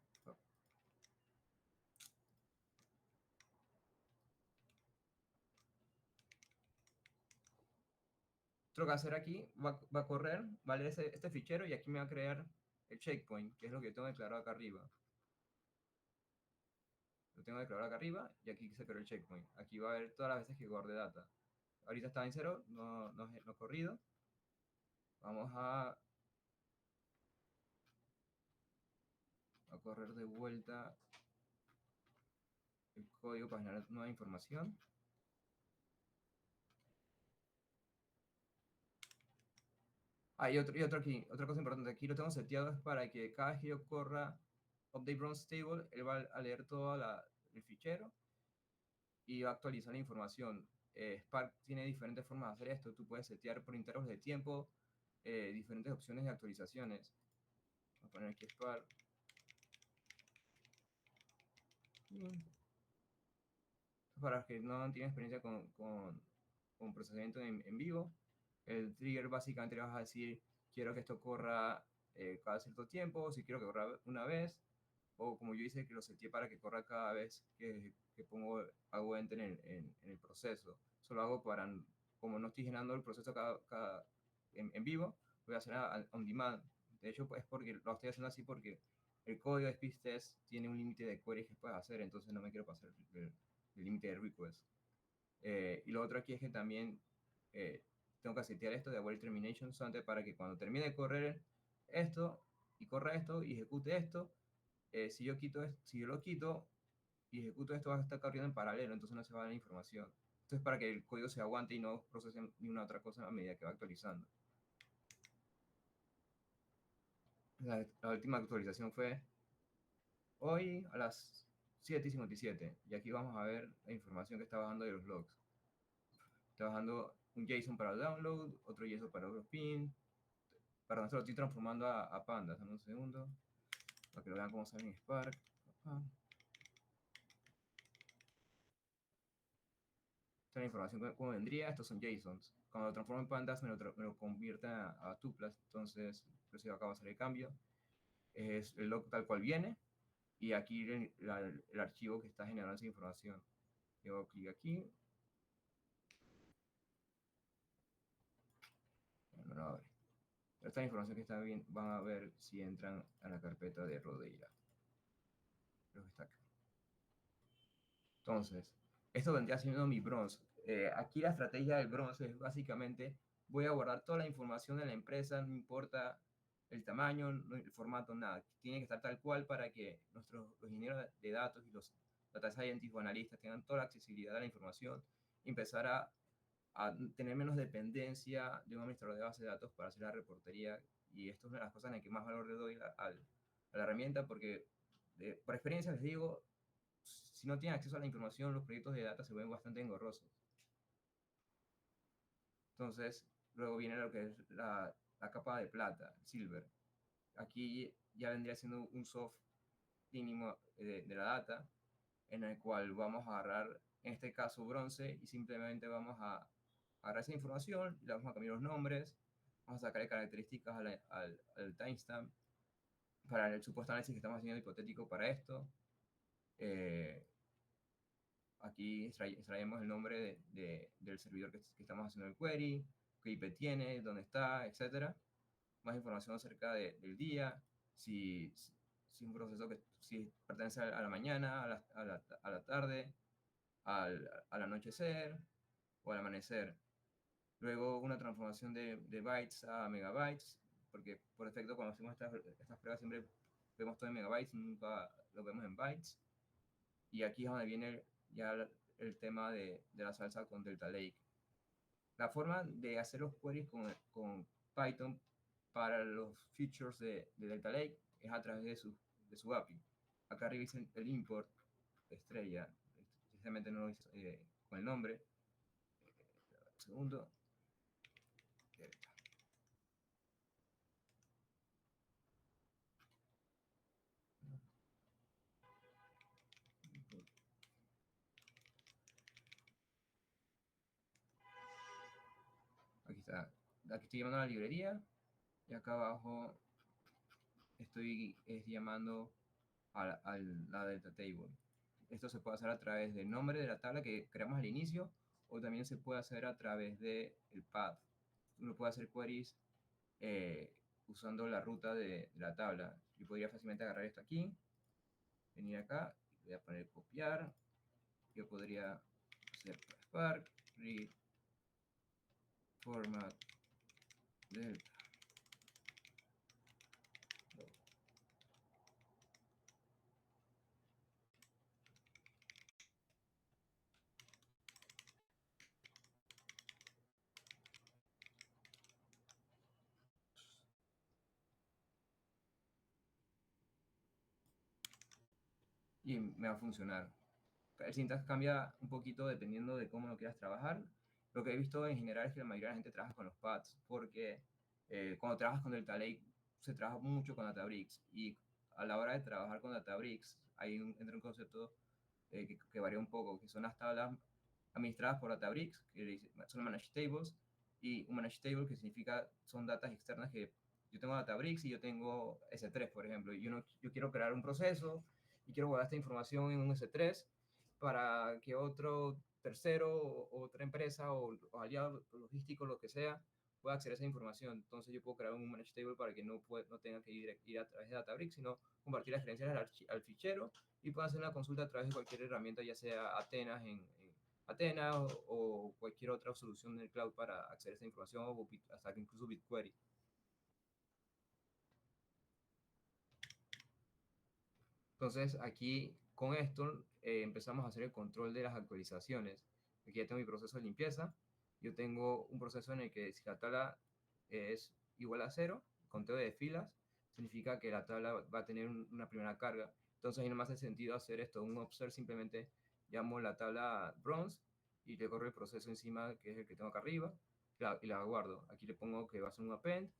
Lo que va a hacer aquí, va a correr, va a leer este fichero y aquí me va a crear el checkpoint, que es lo que tengo declarado acá arriba. Lo tengo declarado acá arriba y aquí se creó el checkpoint. Aquí va a ver todas las veces que guardé data. Ahorita está en 0, no he corrido. Vamos a correr de vuelta el código para generar nueva información. Y otro aquí, otra cosa importante, aquí lo tengo seteado es para que cada vez que yo corra update runs table, él va a leer todo el fichero y va a actualizar la información. Spark tiene diferentes formas de hacer esto, tú puedes setear por intervalos de tiempo, diferentes opciones de actualizaciones. Voy a poner aquí Spark. Para los que no tienen experiencia con procesamiento en vivo, el trigger básicamente le vas a decir, quiero que esto corra cada cierto tiempo, si quiero que corra una vez, o como yo hice, que lo seteé para que corra cada vez que hago enter en el proceso. Eso lo hago para, como no estoy generando el proceso en vivo, voy a hacer on demand. De hecho, es porque lo estoy haciendo así porque el código de speed test tiene un límite de queries que puedes hacer, entonces no me quiero pasar el límite de request. Y lo otro aquí es que también tengo que setear esto de await termination solamente para que cuando termine de correr esto y corra esto y ejecute esto, si yo lo quito y ejecuto esto va a estar corriendo en paralelo, entonces no se va a dar la información. Esto es para que el código se aguante y no procese ni una otra cosa a medida que va actualizando. La última actualización fue hoy a las 7 y 57. Y aquí vamos a ver la información que está bajando de los logs. Está bajando un JSON para el download, otro JSON para overpin. Perdón, esto lo estoy transformando a pandas. Dame un segundo para que lo vean cómo sale en Spark. Esta es la información como vendría. Estos son JSONs. Cuando lo transformo en pandas, me lo convierte a tuplas. Entonces, por eso acá va a salir el cambio. Es el log tal cual viene. Y aquí el archivo que está generando esa información. Yo hago clic aquí. No lo abre. Esta es la información que está bien, van a ver si entran a la carpeta de Rodeira. Creo que está acá. Entonces, esto vendría siendo mi bronze. Aquí la estrategia del bronce es básicamente, voy a guardar toda la información de la empresa, no importa el tamaño, el formato, nada. Tiene que estar tal cual para que los ingenieros de datos y los data scientists o analistas tengan toda la accesibilidad a la información y empezar a tener menos dependencia de un administrador de base de datos para hacer la reportería. Y esto es una de las cosas en las que más valor le doy a la herramienta, porque por experiencia les digo, si no tienen acceso a la información, los proyectos de data se ven bastante engorrosos. Entonces, luego viene lo que es la capa de plata, silver. Aquí ya vendría siendo un soft mínimo de la data, en el cual vamos a agarrar, en este caso, bronce, y simplemente vamos a agarrar esa información, le vamos a cambiar los nombres, vamos a sacar características al timestamp para el supuesto análisis que estamos haciendo hipotético para esto. Aquí extraemos el nombre del servidor que estamos haciendo el query, qué IP tiene, dónde está, etc. Más información acerca del día, si un proceso si pertenece a la mañana, a la tarde, al anochecer o al amanecer. Luego una transformación de bytes a megabytes, porque por defecto cuando hacemos estas pruebas siempre vemos todo en megabytes, nunca lo vemos en bytes. Y aquí es donde viene ya el tema de la salsa con Delta Lake. La forma de hacer los queries con Python para los features de Delta Lake es a través de su API. Acá revisen el import estrella, precisamente no lo hice con el nombre. Un segundo. Aquí está. Aquí estoy llamando a la librería y acá abajo estoy llamando a la Delta Table. Esto se puede hacer a través del nombre de la tabla que creamos al inicio o también se puede hacer a través del path. Uno puede hacer queries usando la ruta de la tabla. Yo podría fácilmente agarrar esto aquí, venir acá, voy a poner copiar. Yo podría hacer Spark, read, format, delta. Y me va a funcionar. El syntax cambia un poquito dependiendo de cómo lo quieras trabajar. Lo que he visto en general es que la mayoría de la gente trabaja con los paths, porque cuando trabajas con Delta Lake se trabaja mucho con Databricks, y a la hora de trabajar con Databricks entra un concepto que varía un poco, que son las tablas administradas por Databricks, que son Managed Tables, y un Managed Table que significa son datas externas que yo tengo Databricks y yo tengo S3, por ejemplo, y yo quiero crear un proceso y quiero guardar esta información en un S3 para que otro tercero o otra empresa o aliado logístico, lo que sea, pueda acceder a esa información. Entonces yo puedo crear un managed table para que no tenga que ir a través de Databricks, sino compartir las referencias al fichero y pueda hacer una consulta a través de cualquier herramienta, ya sea Athena Athena o cualquier otra solución en el cloud para acceder a esa información, o hasta incluso BigQuery. Entonces aquí con esto empezamos a hacer el control de las actualizaciones. Aquí ya tengo mi proceso de limpieza. Yo tengo un proceso en el que si la tabla es igual a 0, conteo de filas, significa que la tabla va a tener una primera carga. Entonces ahí no me hace sentido hacer esto, un observe, simplemente llamo la tabla bronze y le corro el proceso encima, que es el que tengo acá arriba, y la guardo. Aquí le pongo que va a ser un append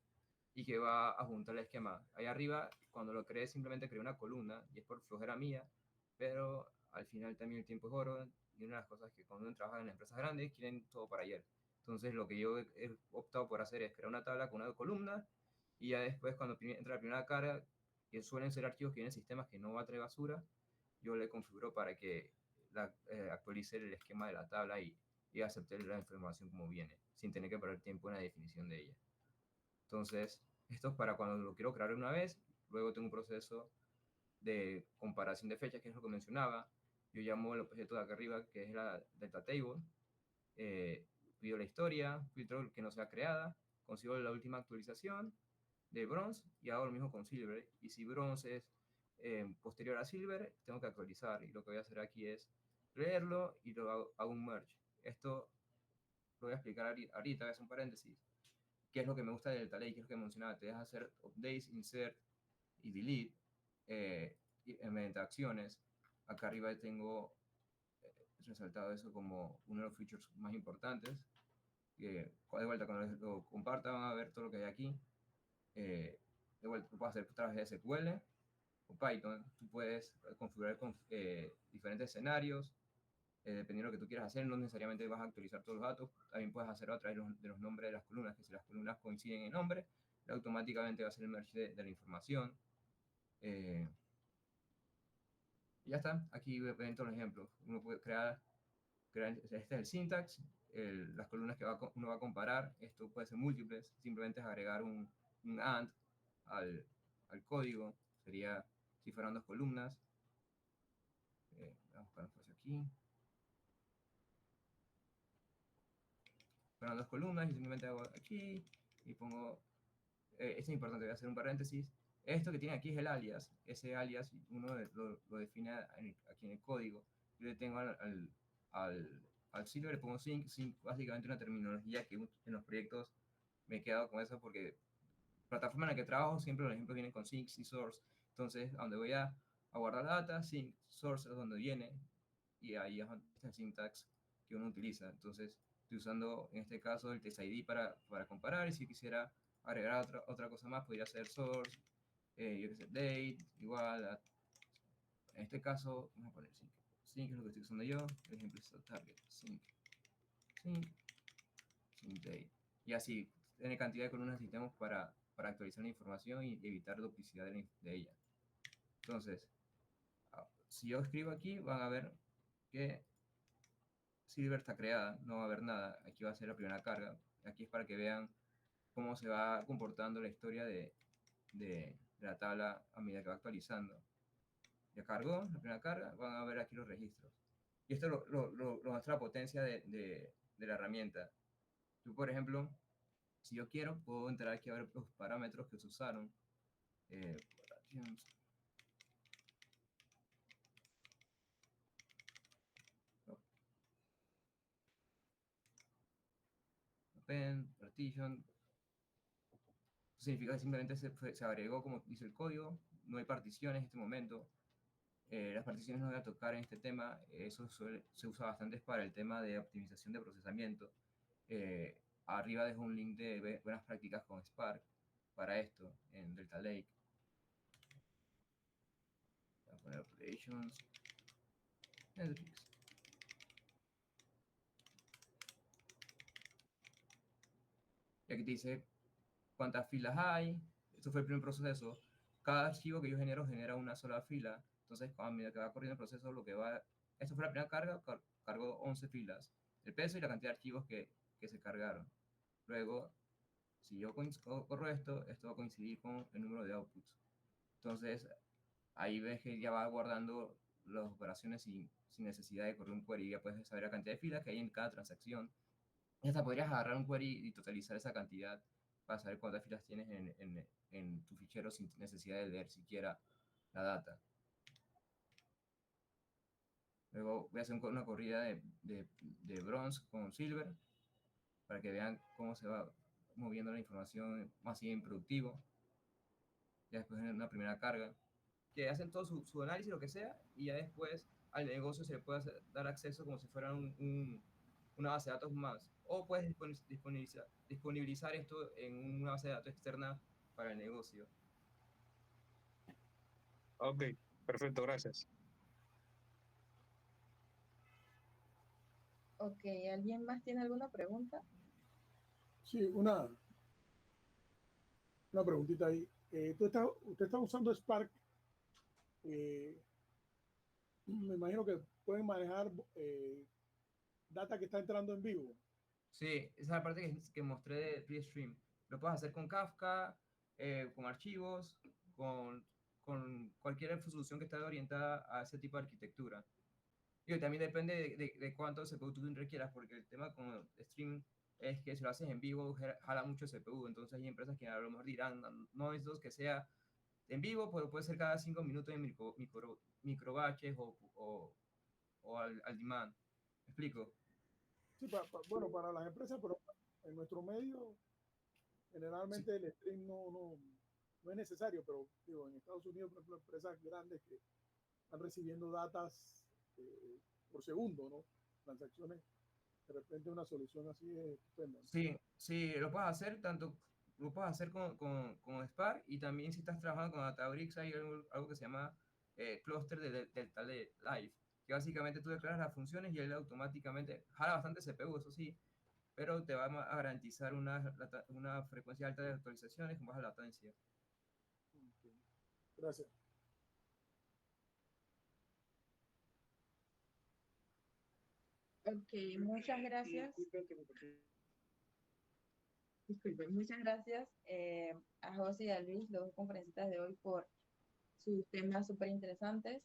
y que va a juntar el esquema. Ahí arriba, cuando lo creé, simplemente creé una columna y es por flojera mía, pero al final también el tiempo es oro y una de las cosas que cuando uno trabaja en empresas grandes quieren todo para ayer. Entonces lo que yo he optado por hacer es crear una tabla con una columna y ya después cuando entra la primera carga, que suelen ser archivos que vienen en sistemas que no va a traer basura, yo le configuro para que actualice el esquema de la tabla y acepte la información como viene, sin tener que perder tiempo en la definición de ella. Entonces, esto es para cuando lo quiero crear una vez, luego tengo un proceso de comparación de fechas, que es lo que mencionaba. Yo llamo el objeto de acá arriba, que es la data table, pido la historia, filtro que no sea creada, consigo la última actualización de bronze y hago lo mismo con silver. Y si bronze es posterior a silver, tengo que actualizar. Y lo que voy a hacer aquí es leerlo y lo hago un merge. Esto lo voy a explicar ahorita, voy a hacer un paréntesis. ¿Qué es lo que me gusta del Delta Lake? ¿Qué es lo que mencionaba? Te deja hacer updates, insert y delete mediante acciones. Acá arriba tengo resaltado eso como uno de los features más importantes. De vuelta, cuando lo compartan van a ver todo lo que hay aquí. De vuelta, tú puedes hacer a través de SQL o Python. Tú puedes configurar con, diferentes escenarios. Dependiendo de lo que tú quieras hacer, no necesariamente vas a actualizar todos los datos. También puedes hacerlo a través de los nombres de las columnas, que si las columnas coinciden en nombre, automáticamente va a hacer el merge de la información. Y ya está. Aquí ven todos los ejemplos. Uno puede crear este es el syntax, las columnas que uno va a comparar. Esto puede ser múltiples. Simplemente es agregar un AND al código. Sería si fueran dos columnas. Vamos a buscar un espacio aquí. Fueron dos columnas y simplemente hago aquí y pongo, esto es importante, voy a hacer un paréntesis. Esto que tiene aquí es el alias. Ese alias uno lo define aquí en el código. Yo le tengo al silver, le pongo sync, básicamente una terminología que en los proyectos me he quedado con eso porque plataforma en la que trabajo siempre los ejemplos vienen con sync y source. Entonces, a donde voy a guardar la data, sync, source es donde viene y ahí es el syntax que uno utiliza. Entonces, estoy usando en este caso el test ID para comparar y si quisiera agregar otra cosa más, podría ser source, yo que sé, date, igual a, en este caso, vamos a poner sync. Sync es lo que estoy usando yo, el ejemplo es target, sync, date. Y así, tiene cantidad de columnas necesitamos para actualizar la información y evitar duplicidad de ella. Entonces, si yo escribo aquí, van a ver que Silver está creada, no va a haber nada. Aquí va a ser la primera carga. Aquí es para que vean cómo se va comportando la historia de la tabla a medida que va actualizando. Ya cargó la primera carga, van a ver aquí los registros. Y esto lo muestra la potencia de la herramienta. Yo, por ejemplo, si yo quiero, puedo entrar aquí a ver los parámetros que se usaron. Append, partition. Significa que simplemente se agregó, como dice el código, no hay particiones en este momento. Las particiones no voy a tocar en este tema, eso se usa bastante para el tema de optimización de procesamiento. Arriba dejo un link de buenas prácticas con Spark para esto en Delta Lake. Voy a poner operations, Hendrix. Y aquí te dice cuántas filas hay. Esto fue el primer proceso. Cada archivo que yo genera una sola fila. Entonces, a medida que va corriendo el proceso, esto fue la primera carga, cargó 11 filas. El peso y la cantidad de archivos que se cargaron. Luego, si yo corro esto va a coincidir con el número de outputs. Entonces, ahí ves que ya va guardando las operaciones sin necesidad de correr un query. Ya puedes saber la cantidad de filas que hay en cada transacción. Y hasta podrías agarrar un query y totalizar esa cantidad para saber cuántas filas tienes en tu fichero sin necesidad de leer siquiera la data. Luego voy a hacer una corrida de bronze con silver para que vean cómo se va moviendo la información más bien productivo. Ya después de una primera carga. que hacen todo su análisis, lo que sea, y ya después al negocio se le puede dar acceso como si fuera una base de datos más. O puedes disponibilizar esto en una base de datos externa para el negocio. Ok, perfecto, gracias. Ok, ¿alguien más tiene alguna pregunta? Sí, una preguntita ahí. Usted está usando Spark. Me imagino que pueden manejar data que está entrando en vivo. Sí, esa es la parte que mostré de pre-stream. Lo puedes hacer con Kafka, con archivos, con cualquier solución que esté orientada a ese tipo de arquitectura. Y también depende de cuánto CPU tú requieras, porque el tema con stream es que si lo haces en vivo jala mucho CPU. Entonces hay empresas que a lo mejor dirán, no necesito que sea en vivo, pero puede ser cada 5 minutos en micro batches o al demand. ¿Me explico? Sí, bueno, para las empresas, pero en nuestro medio, Sí. generalmente el stream no es necesario, pero digo, en Estados Unidos, por ejemplo, empresas grandes que están recibiendo datas por segundo, ¿no? Transacciones, de repente una solución así es estupenda, ¿no? Sí, sí, lo puedes hacer lo puedes hacer con Spark, y también si estás trabajando con Databricks hay algo que se llama clúster Delta Live, que básicamente tú declaras las funciones y él automáticamente jala bastante CPU, eso sí, pero te va a garantizar una frecuencia alta de actualizaciones con baja latencia. Ok. Gracias. Ok, muchas gracias. Disculpen, muchas gracias a José y a Luis, los dos conferencistas de hoy, por sus temas súper interesantes.